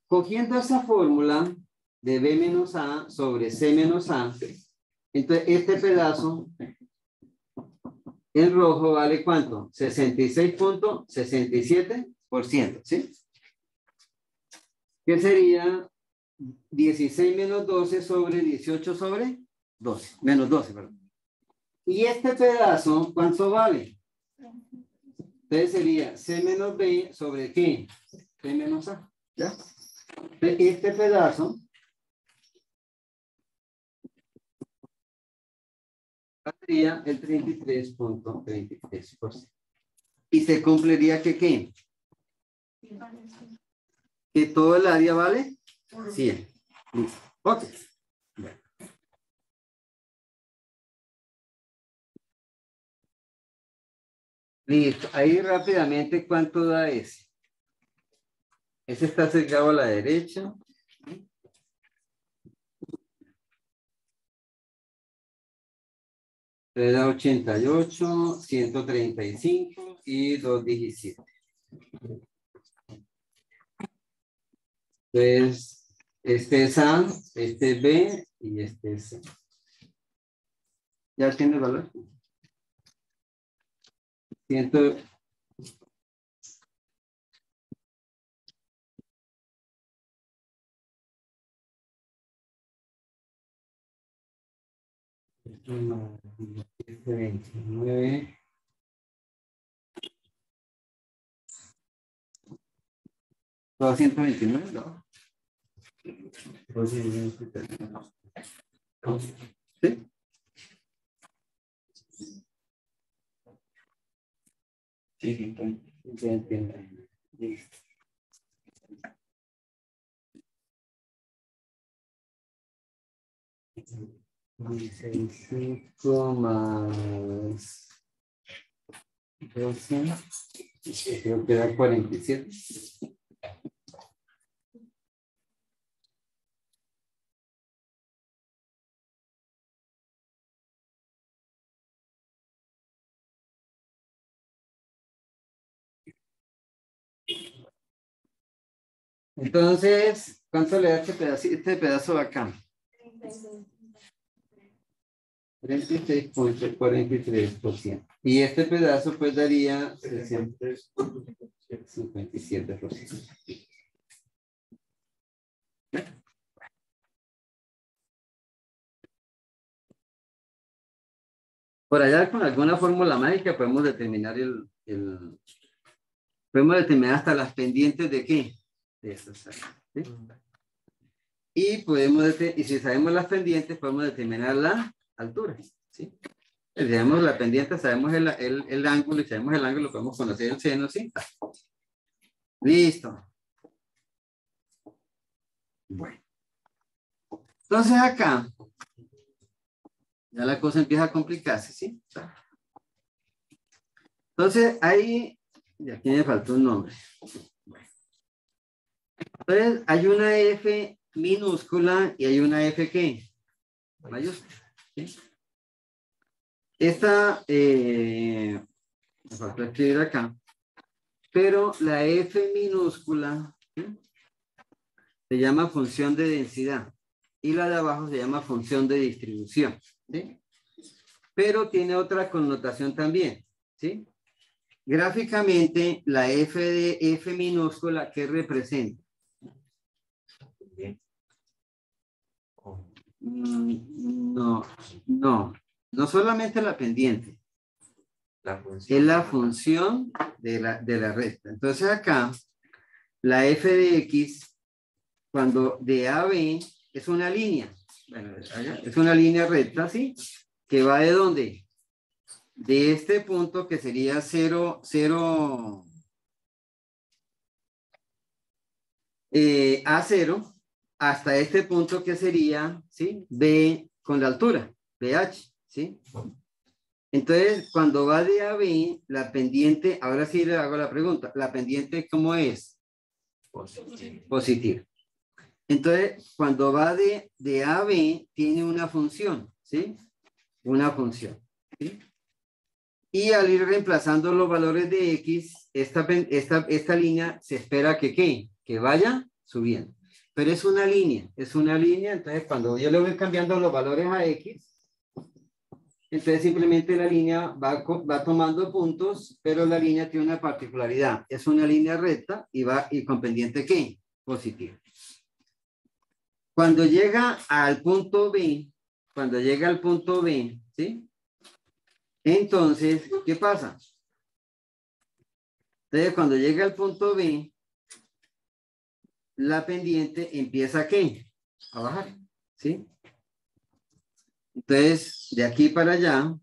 Cogiendo esa fórmula de B menos A sobre C menos A, entonces este pedazo en rojo vale ¿cuánto? 66.67%, ¿sí? Que sería 16 menos 12 sobre 18 sobre 12, menos 12, perdón. Y este pedazo, ¿cuánto vale? Entonces sería C menos B sobre ¿qué? C menos A, ¿ya? Este pedazo sería el 33.33%. Y se cumpliría que ¿qué? Que todo el área vale 100. Listo. Ok. Bueno. Listo. Ahí rápidamente, ¿cuánto da ese? Ese está sesgado a la derecha. Le da 88, 135 y 217. Entonces, este es A, este es B y este es C. ¿Ya tiene el valor? 100. No, 29. ¿Todo 129? No. ¿Sí? Sí, Ya entiendo. Listo. Dice 5 más 12. Creo que da 47. Entonces, ¿cuánto le da este pedazo de acá? 36.43%. Y este pedazo pues daría 57%. Por allá con alguna fórmula mágica podemos determinar podemos determinar hasta las pendientes de qué. De estas áreas, ¿sí? Y y si sabemos las pendientes, podemos determinar la altura, ¿sí? Si sabemos la pendiente, sabemos el ángulo, y sabemos el ángulo, podemos conocer el seno, ¿sí? Listo. Bueno. Entonces acá, ya la cosa empieza a complicarse, ¿sí? Entonces ahí, y aquí me faltó un nombre. Bueno. Entonces hay una F minúscula y hay una F ¿qué? Mayúscula, ¿sí? Esta, me falta escribir acá, pero la F minúscula, ¿sí?, se llama función de densidad y la de abajo se llama función de distribución, ¿sí? Pero tiene otra connotación también, ¿sí? Gráficamente, la F de F minúscula, ¿qué representa? No solamente la pendiente. Es la función de la recta. Entonces acá, la F de X, cuando de A a B, es una línea. Bueno, es una línea recta, ¿sí? Que va de ¿dónde? De este punto que sería 0, A0, hasta este punto que sería, ¿sí?, B con la altura, BH, ¿sí? Entonces, cuando va de A a B, la pendiente, ahora sí le hago la pregunta, ¿la pendiente cómo es? Positiva. Entonces, cuando va de A a B, tiene una función, ¿sí? Una función, ¿sí? Y al ir reemplazando los valores de X, esta línea se espera que ¿qué? Que vaya subiendo. Pero es una línea, entonces cuando yo le voy cambiando los valores a X, entonces simplemente la línea va tomando puntos, pero la línea tiene una particularidad, es una línea recta y va con pendiente ¿qué? Positiva. Cuando llega al punto B, ¿sí? Entonces, ¿qué pasa? Entonces, cuando llega al punto B, la pendiente empieza ¿qué? A bajar, ¿sí? Entonces, de aquí para allá,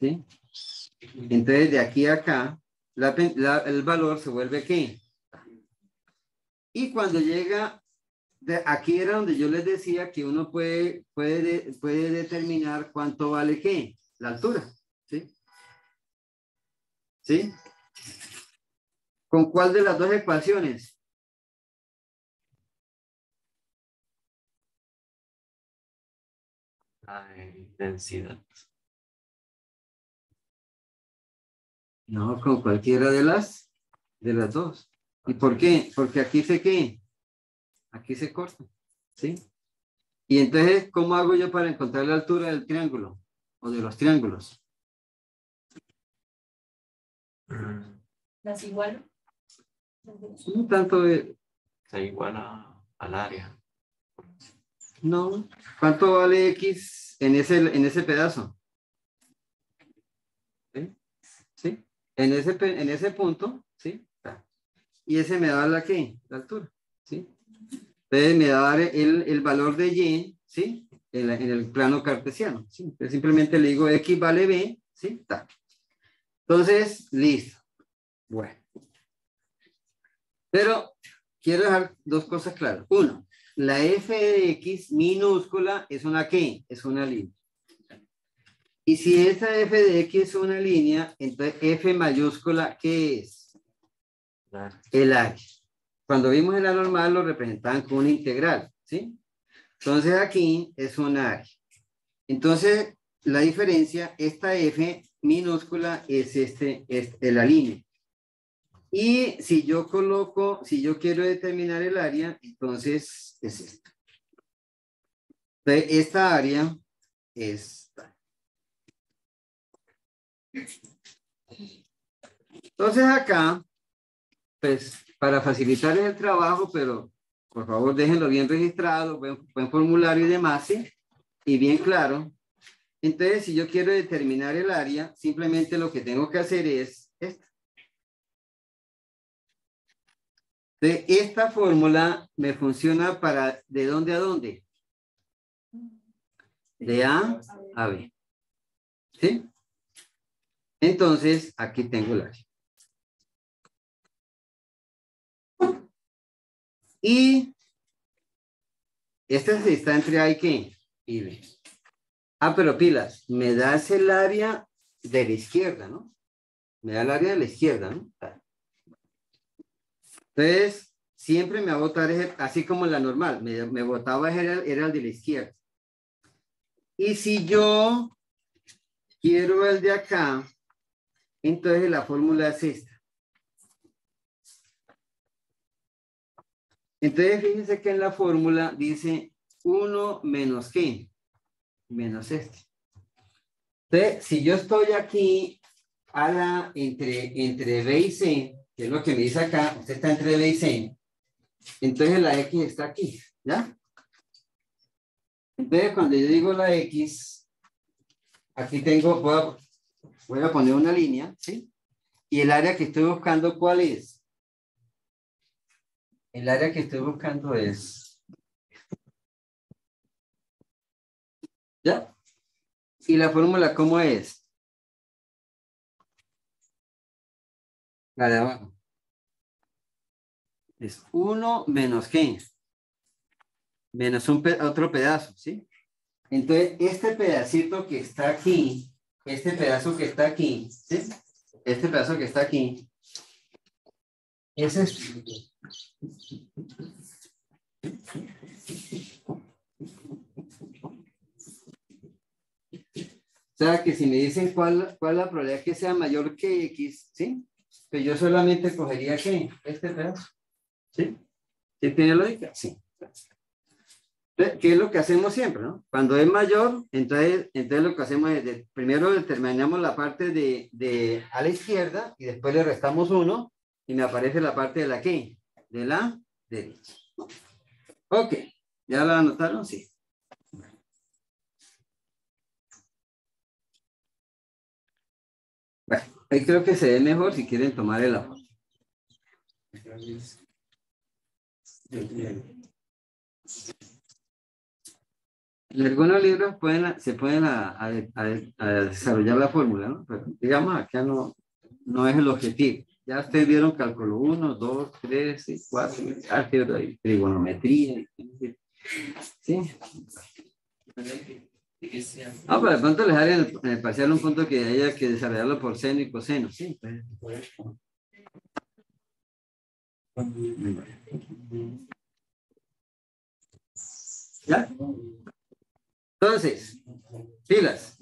¿sí? Entonces, de aquí a acá, el valor se vuelve ¿qué? Y cuando llega, aquí era donde yo les decía que uno puede determinar cuánto vale ¿qué? La altura, ¿sí? ¿Sí? ¿Con cuál de las dos ecuaciones? Densidad. No, con cualquiera de las dos. ¿Y por qué? Porque aquí ¿qué? Aquí se corta, ¿sí? Y entonces, ¿cómo hago yo para encontrar la altura del triángulo? O de los triángulos. ¿Las igual? No tanto Se iguala al área. no. ¿Cuánto vale X en ese pedazo? ¿Sí? ¿Sí? En ese punto, ¿sí? Y ese me da la ¿qué? La altura, ¿sí? Entonces me va a dar el valor de Y, ¿sí? En el plano cartesiano, ¿sí? Entonces simplemente le digo X vale B, ¿sí? Entonces, listo. Bueno. Pero quiero dejar dos cosas claras. Uno, la F de X minúscula es una ¿qué? Es una línea. Y si esa F de X es una línea, entonces F mayúscula, ¿qué es? El área. Cuando vimos en la normal lo representaban con una integral, ¿sí? Entonces aquí es un área. Entonces, la diferencia, esta F minúscula es la línea. Y si yo coloco, si yo quiero determinar el área, entonces es esto. Entonces, esta área es esta. Entonces acá, pues para facilitarles el trabajo, pero por favor déjenlo bien registrado, buen formulario y demás, ¿sí? Y bien claro. Entonces, si yo quiero determinar el área, simplemente lo que tengo que hacer es esto. Entonces, esta fórmula me funciona para ¿de dónde a dónde? De A a B. ¿Sí? Entonces, aquí tengo el área. Y esta está entre A y ¿qué? Y B. Ah, pero pilas, me das el área de la izquierda, ¿no? Me da el área de la izquierda, ¿no? Entonces, siempre me va a botar así como la normal. Me botaba era el de la izquierda. Y si yo quiero el de acá, entonces la fórmula es esta. Entonces, fíjense que en la fórmula dice 1 menos ¿qué? Menos este. Entonces, si yo estoy aquí entre B y C, que es lo que me dice acá, usted está entre B y C, entonces la X está aquí, ¿ya? Entonces, cuando yo digo la X, aquí tengo, voy a poner una línea, ¿sí? Y el área que estoy buscando, ¿cuál es? El área que estoy buscando es... ¿Ya? ¿Y la fórmula cómo es? La de abajo. Es 1 menos ¿qué? Menos otro pedazo, ¿sí? Entonces, este pedacito que está aquí, este pedazo que está aquí, ¿sí? Este pedazo que está aquí, ese es... O sea, que si me dicen cuál es la probabilidad que sea mayor que X, ¿sí? Pues yo solamente cogería ¿qué? Este pedazo, ¿sí? ¿Sí tiene lógica? Sí. ¿Qué es lo que hacemos siempre, no? Cuando es mayor, entonces lo que hacemos es, primero determinamos la parte de a la izquierda y después le restamos 1 y me aparece la parte de la ¿qué? De la derecha. Ok, ¿ya la anotaron? Sí. Bueno, ahí creo que se ve mejor si quieren tomar el apoyo. En algunos libros se pueden a desarrollar la fórmula, ¿no? Pero digamos, acá no es el objetivo. Ya ustedes vieron cálculo 1, 2, 3, 4, álgebra y trigonometría. ¿Sí? Ah, pero de pronto les haría en el parcial un punto que haya que desarrollarlo por seno y coseno. Sí. ¿Ya? Entonces, pilas.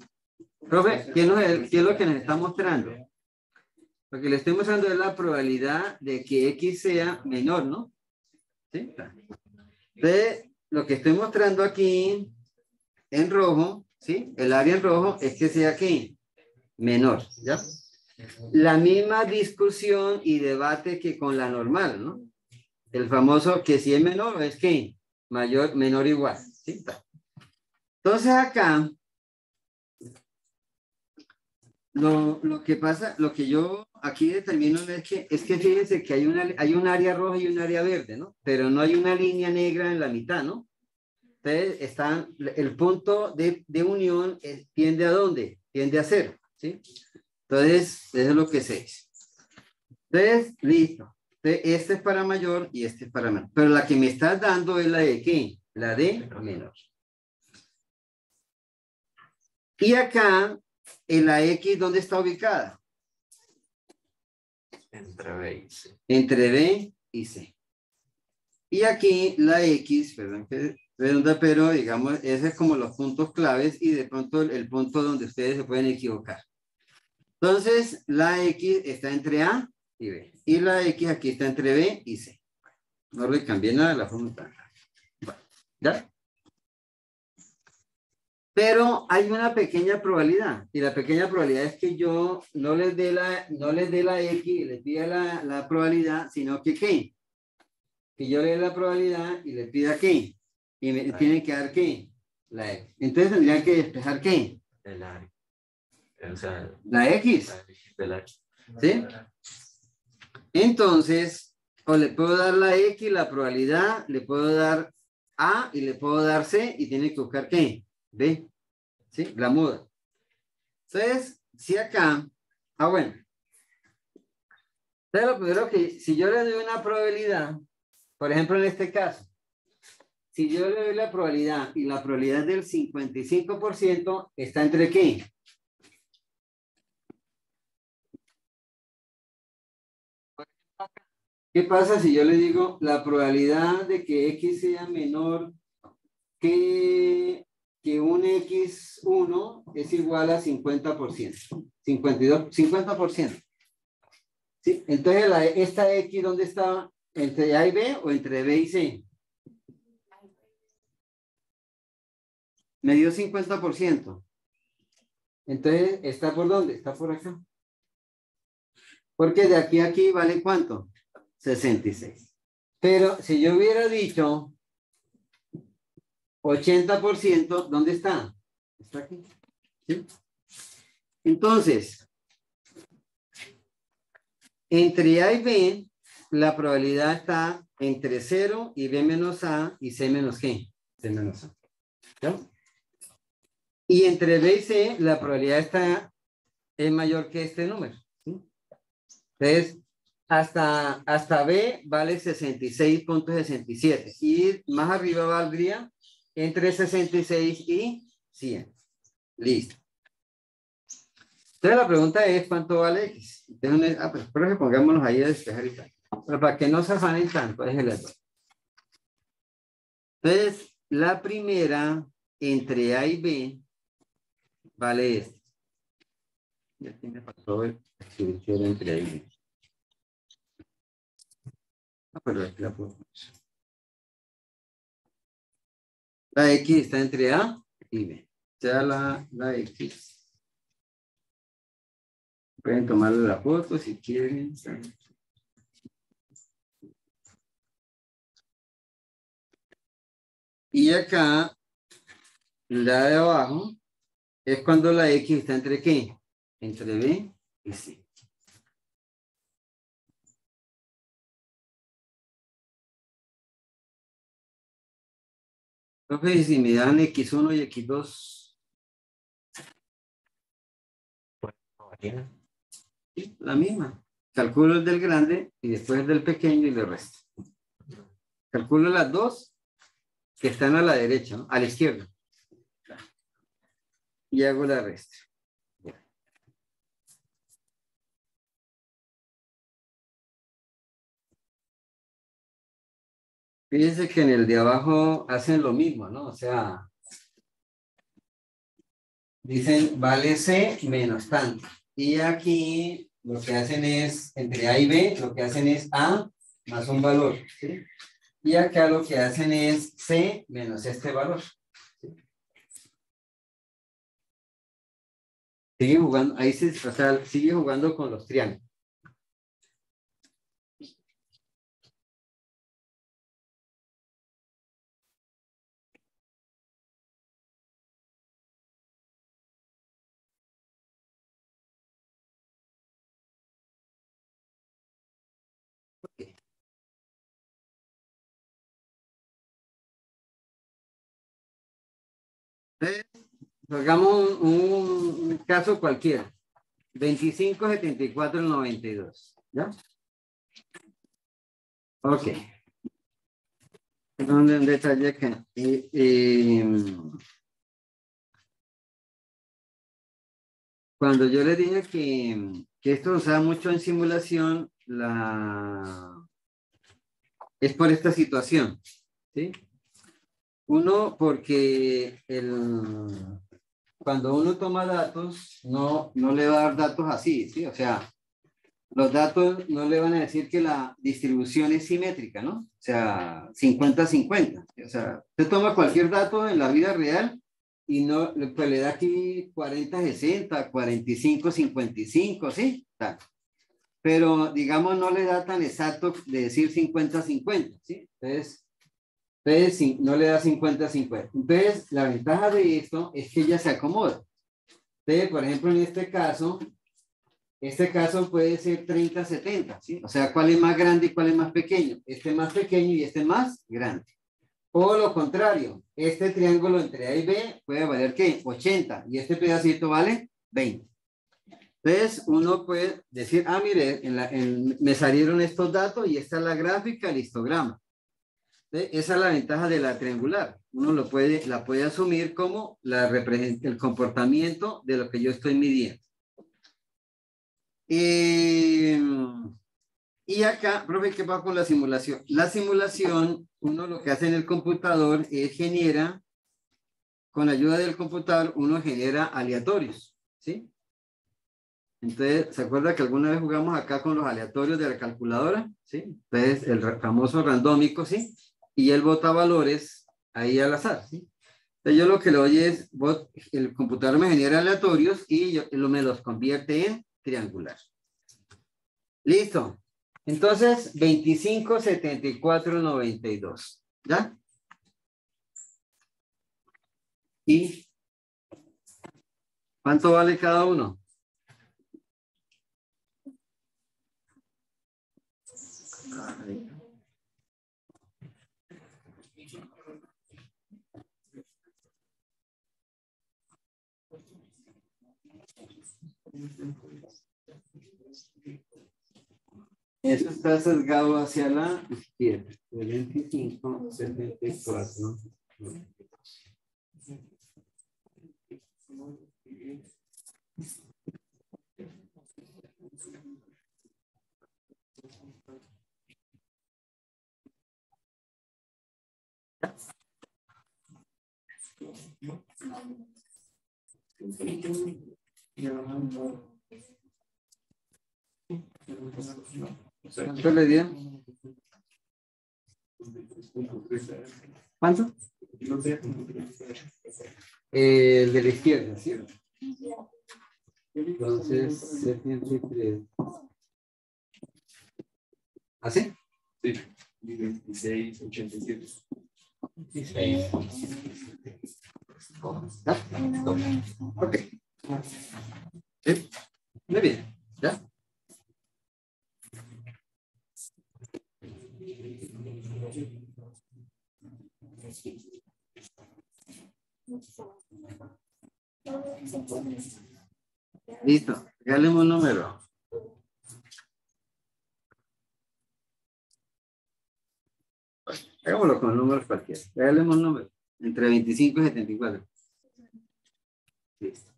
Profe, ¿qué es lo que nos está mostrando? Lo que le estoy mostrando es la probabilidad de que X sea menor, ¿no? ¿Sí? Entonces, lo que estoy mostrando aquí en rojo, ¿sí? El área en rojo es que sea ¿qué? Menor, ¿ya? La misma discusión y debate que con la normal, ¿no? El famoso que si es menor es ¿qué? Mayor, menor, igual, ¿sí? Entonces acá, lo que pasa, lo que yo aquí determino es que fíjense que hay un área roja y un área verde, ¿no? Pero no hay una línea negra en la mitad, ¿no? Entonces, el punto de unión tiende a ¿dónde? Tiende a 0, ¿sí? Entonces, eso es lo que se dice. Entonces, listo. Entonces, este es para mayor y este es para menor. Pero la que me estás dando es la de ¿qué? La de menor. Y acá, en la X, ¿dónde está ubicada? Entre B y C. Entre B y C. Y aquí la X, perdón que redonda, pero digamos, ese es como los puntos claves y de pronto el punto donde ustedes se pueden equivocar. Entonces, la X está entre A y B. Y la X aquí está entre B y C. No le cambié nada de la fórmula. Bueno, ¿ya? Pero hay una pequeña probabilidad, y la pequeña probabilidad es que yo no les dé la X, les pida la probabilidad, sino que ¿qué? Que yo le dé la probabilidad y le pida ¿qué? Y me tienen que dar ¿qué? La X. Entonces tendrían que despejar ¿qué? El área. O sea, La X. del área. ¿Sí? Entonces, o le puedo dar la X, la probabilidad, le puedo dar A y le puedo dar C y tiene que buscar ¿qué? B. ¿Sí? La muda. Entonces, si acá, bueno. Entonces, lo primero que, si yo le doy una probabilidad, por ejemplo, en este caso, si yo le doy la probabilidad y la probabilidad del 55% está entre ¿qué? ¿Qué pasa si yo le digo la probabilidad de que X sea menor que un X1 es igual a 50%? 50%. ¿Sí? Entonces, esta X, ¿dónde está? ¿Entre A y B o entre B y C? Me dio 50%. Entonces, ¿está por dónde? Está por acá. Porque de aquí a aquí vale ¿cuánto? 66. Pero si yo hubiera dicho 80%, ¿dónde está? Está aquí. ¿Sí? Entonces, entre A y B, la probabilidad está entre 0 y B menos A y C menos G. C menos A. ¿No? Y entre B y C, la probabilidad es mayor que este número. ¿Sí? Entonces, hasta B vale 66.67. Y más arriba valdría entre 66 y 100. Listo. Entonces la pregunta es, ¿cuánto vale X? Entonces, pues espero que pongámonos ahí a despejar y tal. Pero para que no se afanen tanto, déjenle todo. Entonces, la primera entre A y B vale esto. Y aquí me faltó escribir que era entre A y B. Pero aquí la puedo poner. La X está entre A y B. O sea, la X. Pueden tomarle la foto si quieren. Y acá, la de abajo, es cuando la X está entre ¿qué? Entre B y C. Entonces, si me dan X1 y X2, la misma. Calculo el del grande y después el del pequeño y le resto. Calculo las dos que están a la derecha, ¿no? A la izquierda. Y hago la resta. Fíjense que en el de abajo hacen lo mismo, ¿no? O sea, dicen vale C menos tanto. Y aquí lo que hacen es, entre A y B, lo que hacen es A más un valor. ¿Sí? Y acá lo que hacen es C menos este valor. ¿Sí? Sigue jugando, ahí o sea, sigue jugando con los triángulos. Okay. Entonces, hagamos un caso cualquiera. 25, 74, 92. ¿Ya? Ok. Un detalle acá. Cuando yo le dije que esto se usa mucho en simulación, es por esta situación. ¿Sí? Uno, porque cuando uno toma datos, no le va a dar datos así, ¿sí? O sea, los datos no le van a decir que la distribución es simétrica, ¿no? O sea, 50-50. O sea, usted toma cualquier dato en la vida real y no, pues le da aquí 40-60, 45-55, ¿sí? Tal. Pero, digamos, no le da tan exacto de decir 50-50, ¿sí? Entonces, no le da 50-50. Entonces, la ventaja de esto es que ella se acomoda. Entonces, por ejemplo, en este caso puede ser 30-70, ¿sí? O sea, ¿cuál es más grande y cuál es más pequeño? Este más pequeño y este más grande. O lo contrario, este triángulo entre A y B puede valer, ¿qué? 80, y este pedacito vale 20. Entonces, uno puede decir, ah, mire, me salieron estos datos y esta es la gráfica, el histograma. Entonces, esa es la ventaja de la triangular. Uno la puede asumir como el comportamiento de lo que yo estoy midiendo. Y acá, profe, ¿qué va con la simulación? La simulación, uno lo que hace en el computador es con la ayuda del computador, uno genera aleatorios, ¿sí? Entonces, ¿se acuerda que alguna vez jugamos acá con los aleatorios de la calculadora? ¿Sí? Entonces, el famoso randómico, ¿sí? Y él bota valores ahí al azar, ¿sí? Entonces, yo lo que le doy es, el computador me genera aleatorios y me los convierte en triangular. Listo. Entonces, 25, 74, 92. ¿Ya? ¿Y cuánto vale cada uno? Eso está sesgado hacia la izquierda. 25, 74. ¿Cuánto le dio? ¿Cuánto? El de la izquierda, ¿cierto? Entonces, 73. ¿Así? Sí. 26, 87. 16. ¿Ya? Ok. Sí. Muy bien. ¿Ya? Listo. Regáleme un número. Hagámoslo con números cualquiera. Regáleme un número. Entre 25 y 74. Listo.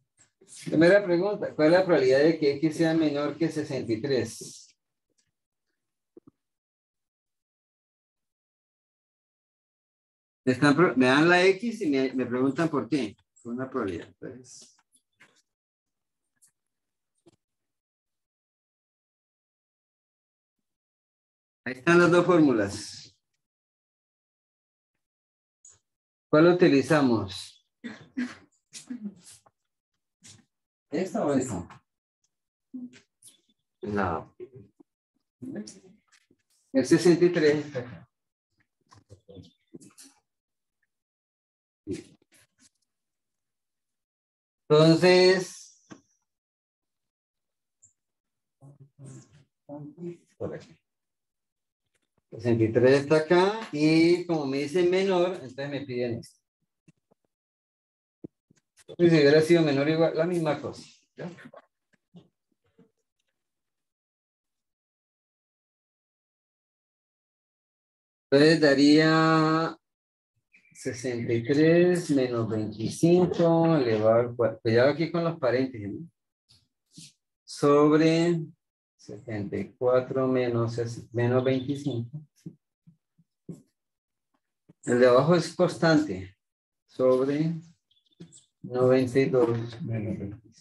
Primera pregunta. ¿Cuál es la probabilidad de que X sea menor que 63? Me dan la X y me preguntan por qué. Es una probabilidad. Entonces, ahí están las dos fórmulas. ¿Cuál utilizamos? ¿Esta o esta? No. El 63 está acá. Entonces, por aquí. 63 está acá y como me dicen menor, entonces me piden esto. Y si hubiera sido menor igual, la misma cosa. ¿Ya? Entonces daría 63 menos 25 elevado al 4. Cuidado aquí con los paréntesis, ¿no? Sobre 74 menos 25. El de abajo es constante. Sobre 92 menos 25.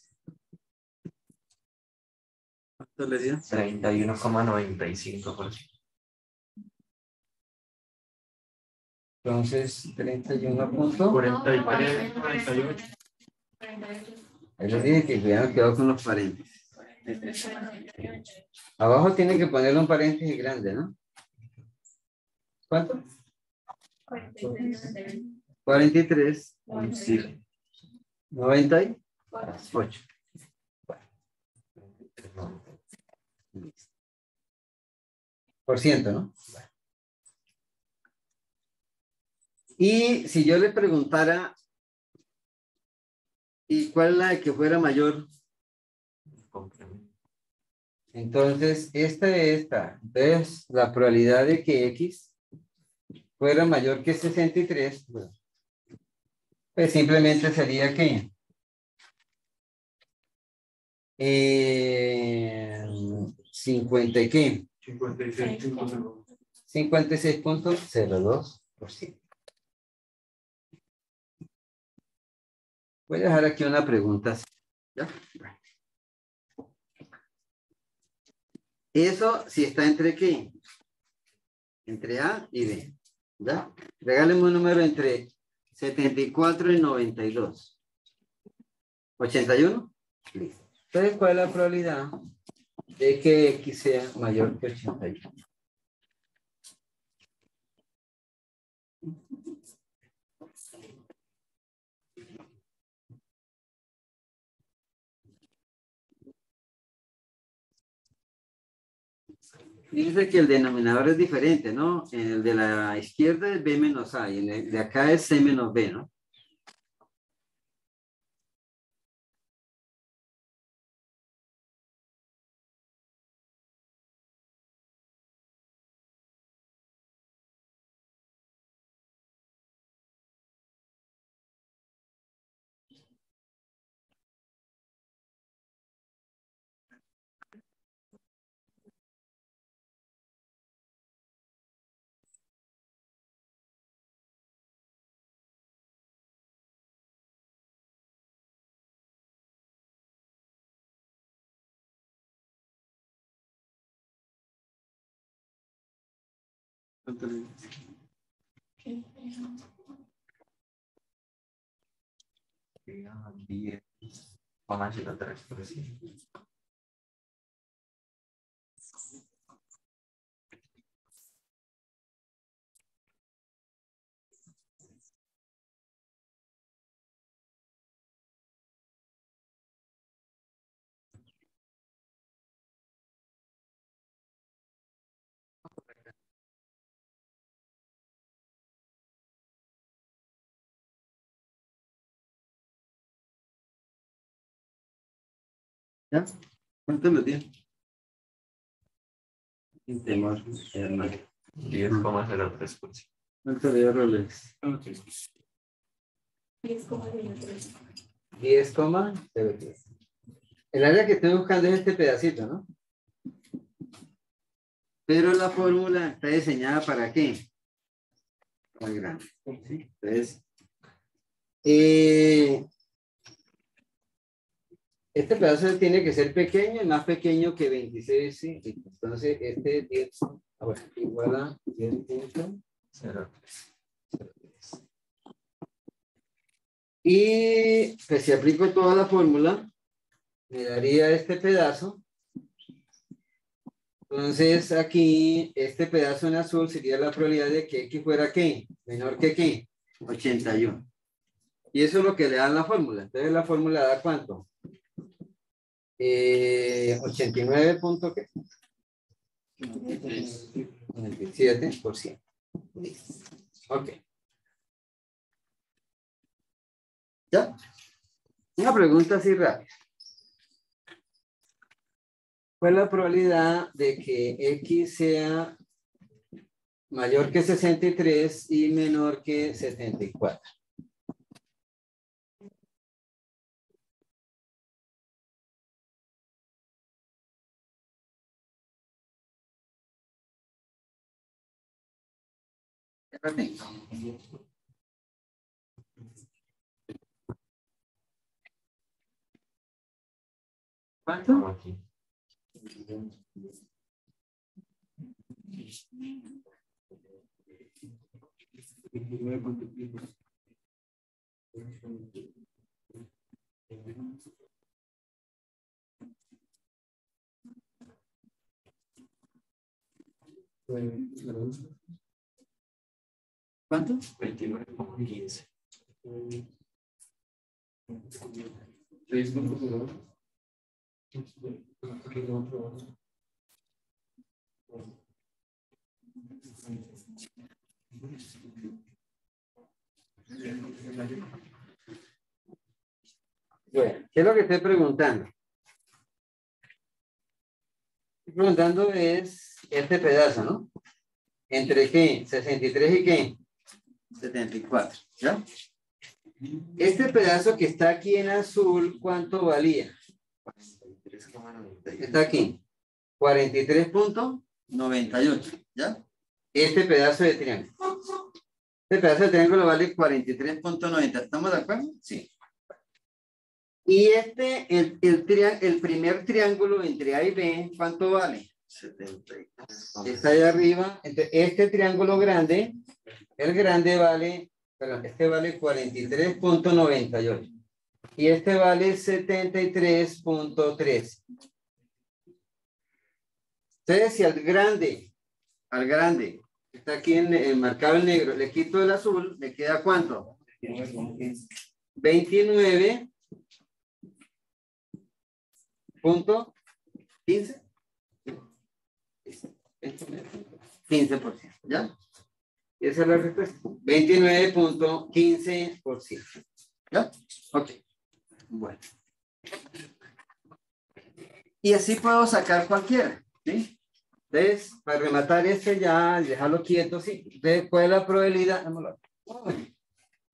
¿Cuánto le dio? 31,95%. Entonces, 31 puntos. 43, 48. Ahí les dije que cuidado con los paréntesis. Abajo tiene que ponerle un paréntesis grande, ¿no? ¿Cuánto? 43. Sí. 98. Por ciento, ¿no? Y si yo le preguntara, ¿y cuál es la de que fuera mayor? Entonces, esta es esta. Entonces, la probabilidad de que X fuera mayor que 63, pues simplemente sería que 50 y qué? 56.02%. Voy a dejar aquí una pregunta. ¿Ya? Eso si está entre qué? Entre A y B. ¿Ya? Regáleme un número entre 74 y 92. 81. Listo. Entonces, ¿cuál es la probabilidad de que X sea mayor que 81? Dice que el denominador es diferente, ¿no? En el de la izquierda es B menos A y en el de acá es C menos B, ¿no? Sería 10,03%. ¿Ya? ¿Cuánto me dio? Sin temor, hermano. 10,03%. ¿Cuánto le dio Rolex? 10,03. El área que estoy buscando es este pedacito, ¿no? Pero la fórmula está diseñada ¿para qué? Muy grande. ¿Sí? Entonces, este pedazo tiene que ser pequeño y más pequeño que 26, ¿sí? Entonces, este es 10, igual a 10.03. Y pues si aplico toda la fórmula, me daría este pedazo. Entonces, aquí, este pedazo en azul sería la probabilidad de que X fuera ¿qué? Menor que ¿qué? 81. Y eso es lo que le da la fórmula. Entonces, la fórmula da ¿cuánto? 89 punto ¿qué? 97%. Listo. Ok. ¿Ya? Una pregunta así rápida. ¿Cuál es la probabilidad de que X sea mayor que 63 y menor que 74? ¿Cuánto? Aquí. ¿Cuánto? 29,15. 6.2. Bueno, ¿qué es lo que estoy preguntando? Estoy preguntando es este pedazo, ¿no? ¿Entre qué? 63 y qué? 74, ¿ya? Este pedazo que está aquí en azul, ¿cuánto valía? 43,98. Está aquí. 43.98, ¿ya? Este pedazo de triángulo. Este pedazo de triángulo vale 43.90. ¿Estamos de acuerdo? Sí. Y el primer triángulo entre A y B, ¿cuánto vale? 73. Está ahí arriba. Entonces, este triángulo grande, el grande vale, perdón, este vale 43.98. Y este vale 73.3. Entonces, si al grande, está aquí marcado en negro, le quito el azul, ¿le queda cuánto? 29.15. 15%, ¿ya? Esa es la respuesta. 29.15%. ¿Ya? Ok. Bueno. Y así puedo sacar cualquiera, ¿sí? Entonces, para rematar este ya, dejarlo quieto, ¿sí? Entonces, ¿cuál es la probabilidad?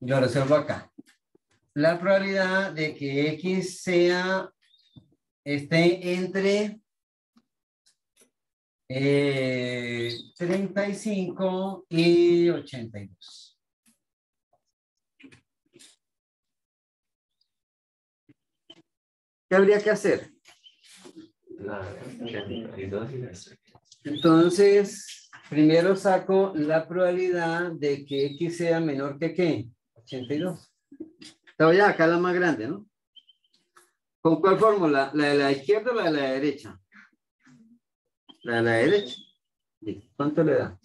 Yo resuelvo acá. La probabilidad de que X esté entre 35 y 82. ¿Qué habría que hacer? La 82 y la 3. Entonces, primero saco la probabilidad de que X sea menor que ¿qué? 82. Te voy a acá la más grande, ¿no? ¿Con cuál fórmula? ¿La de la izquierda o la de la derecha? La de la derecha. ¿Cuánto le da?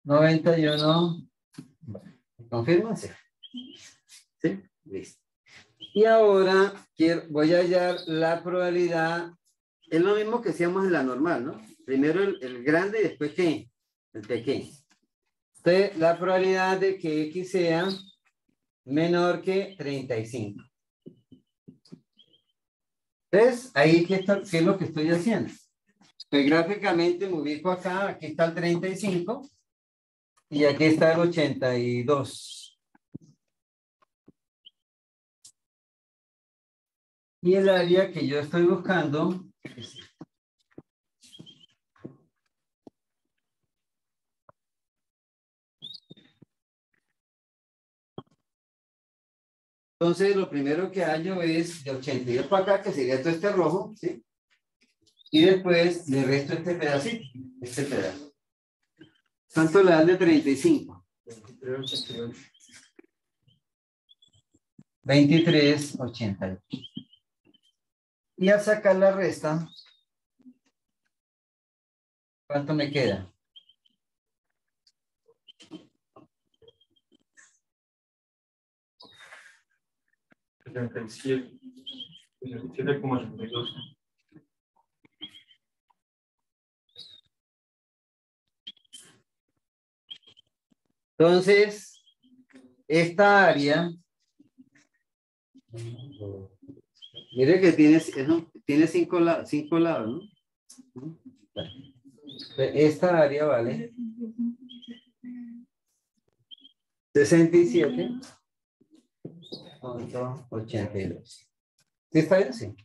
¿91? ¿Confírmase? ¿Sí? Listo. Y ahora voy a hallar la probabilidad. Es lo mismo que hacíamos en la normal, ¿no? Primero el grande y después ¿qué? El pequeño. Entonces, la probabilidad de que X sea menor que 35. Entonces, ahí ¿qué es lo que estoy haciendo? Pues gráficamente me ubico acá, aquí está el 35 y aquí está el 82. Y el área que yo estoy buscando es entonces, lo primero que hallo es de 82 para acá, que sería todo este rojo, ¿sí? Y después le resto este pedacito, este pedazo. ¿Cuánto le dan de 35? 23.88. Y al sacar la resta, ¿cuánto me queda? Entonces, esta área, mire que tiene cinco lados, ¿no? Esta área vale 67 3.82. ¿Sí está bien? Sí.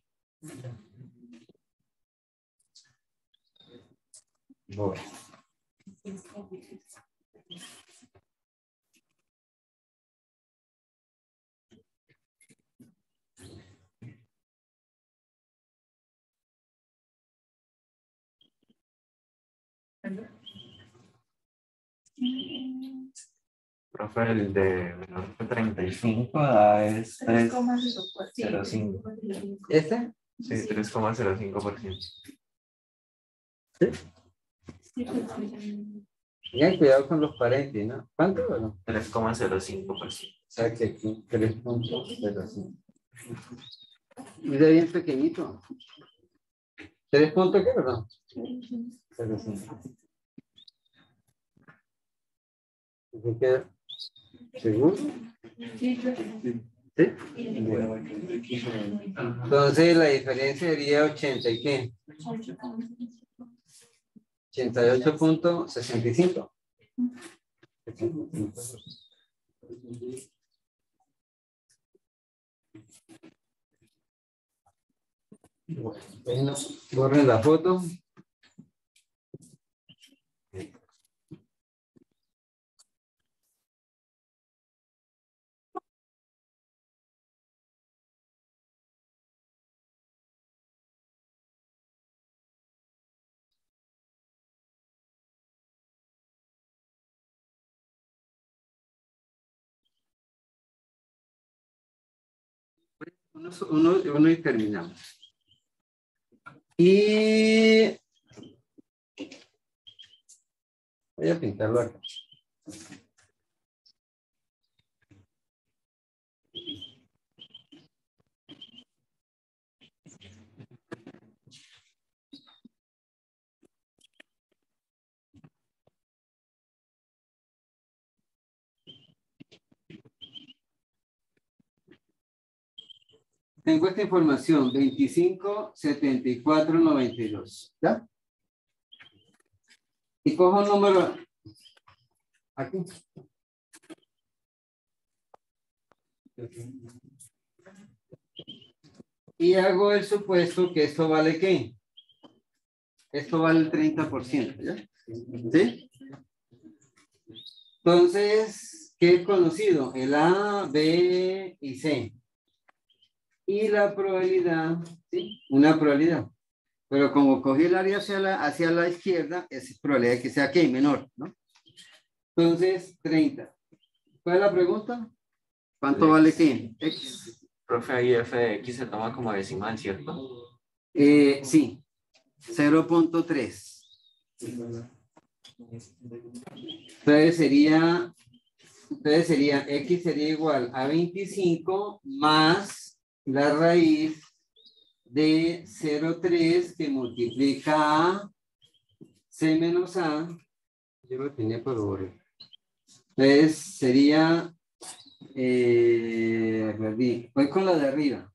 Bueno. Profe, el de menor que 35 da es 3,05. ¿Este? Sí, 3,05%. Tengan cuidado con los paréntesis, ¿no? ¿Cuánto? Bueno, 3,05%. o sea que aquí 3.05. Mira bien pequeñito. ¿3 puntos qué, perdón? 0.5. ¿Así que seguro? ¿Sí? Entonces la diferencia sería 80 y qué? 88.65. Bueno, borren la foto. Uno y terminamos. Y voy a pintarlo acá. Tengo esta información, 25, 74, 92. ¿Ya? Y cojo un número aquí. Y hago el supuesto que esto vale ¿qué? Esto vale el 30%, ¿ya? ¿Sí? Entonces, ¿qué he conocido? El A, B y C. Y la probabilidad, ¿sí? Una probabilidad. Pero como cogí el área hacia la izquierda, es probabilidad de que sea ¿qué? Menor, ¿no? Entonces, 30. ¿Cuál es la pregunta? ¿Cuánto vale qué? X. Profe, ahí f de x se toma como decimal, ¿cierto? Sí, 0.3. Entonces sería X sería igual a 25 más la raíz de 0.3 que multiplica a C menos A. Yo lo tenía por orden. Entonces sería, voy con la de arriba.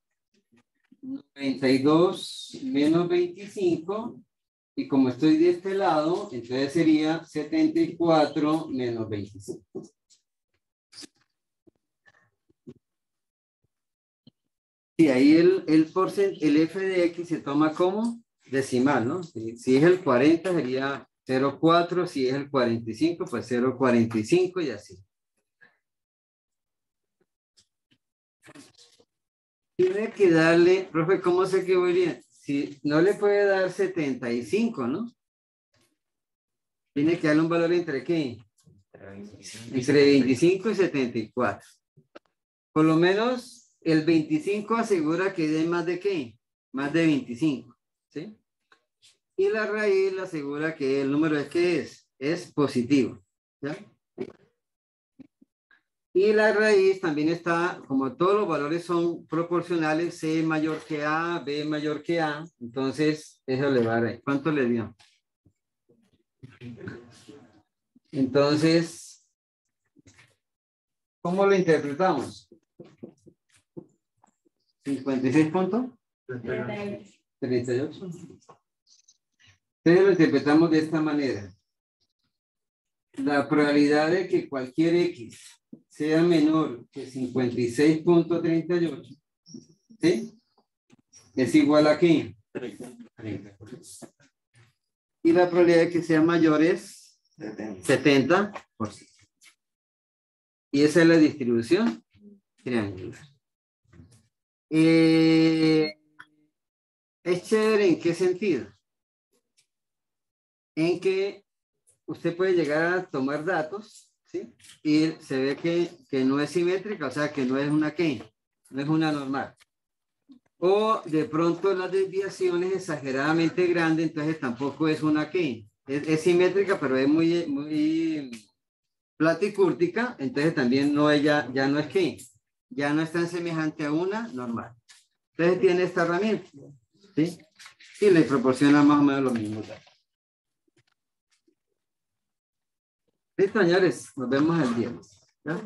92 menos 25. Y como estoy de este lado, entonces sería 74 menos 25. Y ahí el f de x se toma como decimal, ¿no? Si es el 40 sería 0,4, si es el 45, pues 0,45 y así. Tiene que darle, profe, ¿cómo sé que voy bien? Si no le puede dar 75, ¿no? Tiene que darle un valor entre ¿qué? Entre 25 y 74. Por lo menos el 25 asegura que dé más de ¿qué? Más de 25, ¿sí? Y la raíz le asegura que el número es ¿qué es? Es positivo, ¿ya? Y la raíz también está, como todos los valores son proporcionales, C mayor que A, B mayor que A, entonces eso le va a dar. ¿Cuánto le dio? Entonces, ¿cómo lo interpretamos? 56 puntos. 38. Entonces lo interpretamos de esta manera. La probabilidad de que cualquier X sea menor que 56.38, ¿sí? Es igual a ¿qué? 30. Y la probabilidad de que sea mayor es 70%. Y esa es la distribución triangular. Es chévere, ¿en qué sentido? En que usted puede llegar a tomar datos, ¿sí? Y se ve que no es simétrica, o sea, que no es una ¿qué? No es una normal. O de pronto la desviación es exageradamente grande, entonces tampoco es una ¿qué? Es simétrica, pero es muy platicúrtica, entonces también no es ya no es ¿qué? Ya no es tan semejante a una normal. Entonces tiene esta herramienta, ¿sí? Y le proporciona más o menos los mismos datos. Listo, señores, nos vemos el viernes. ¿Ya?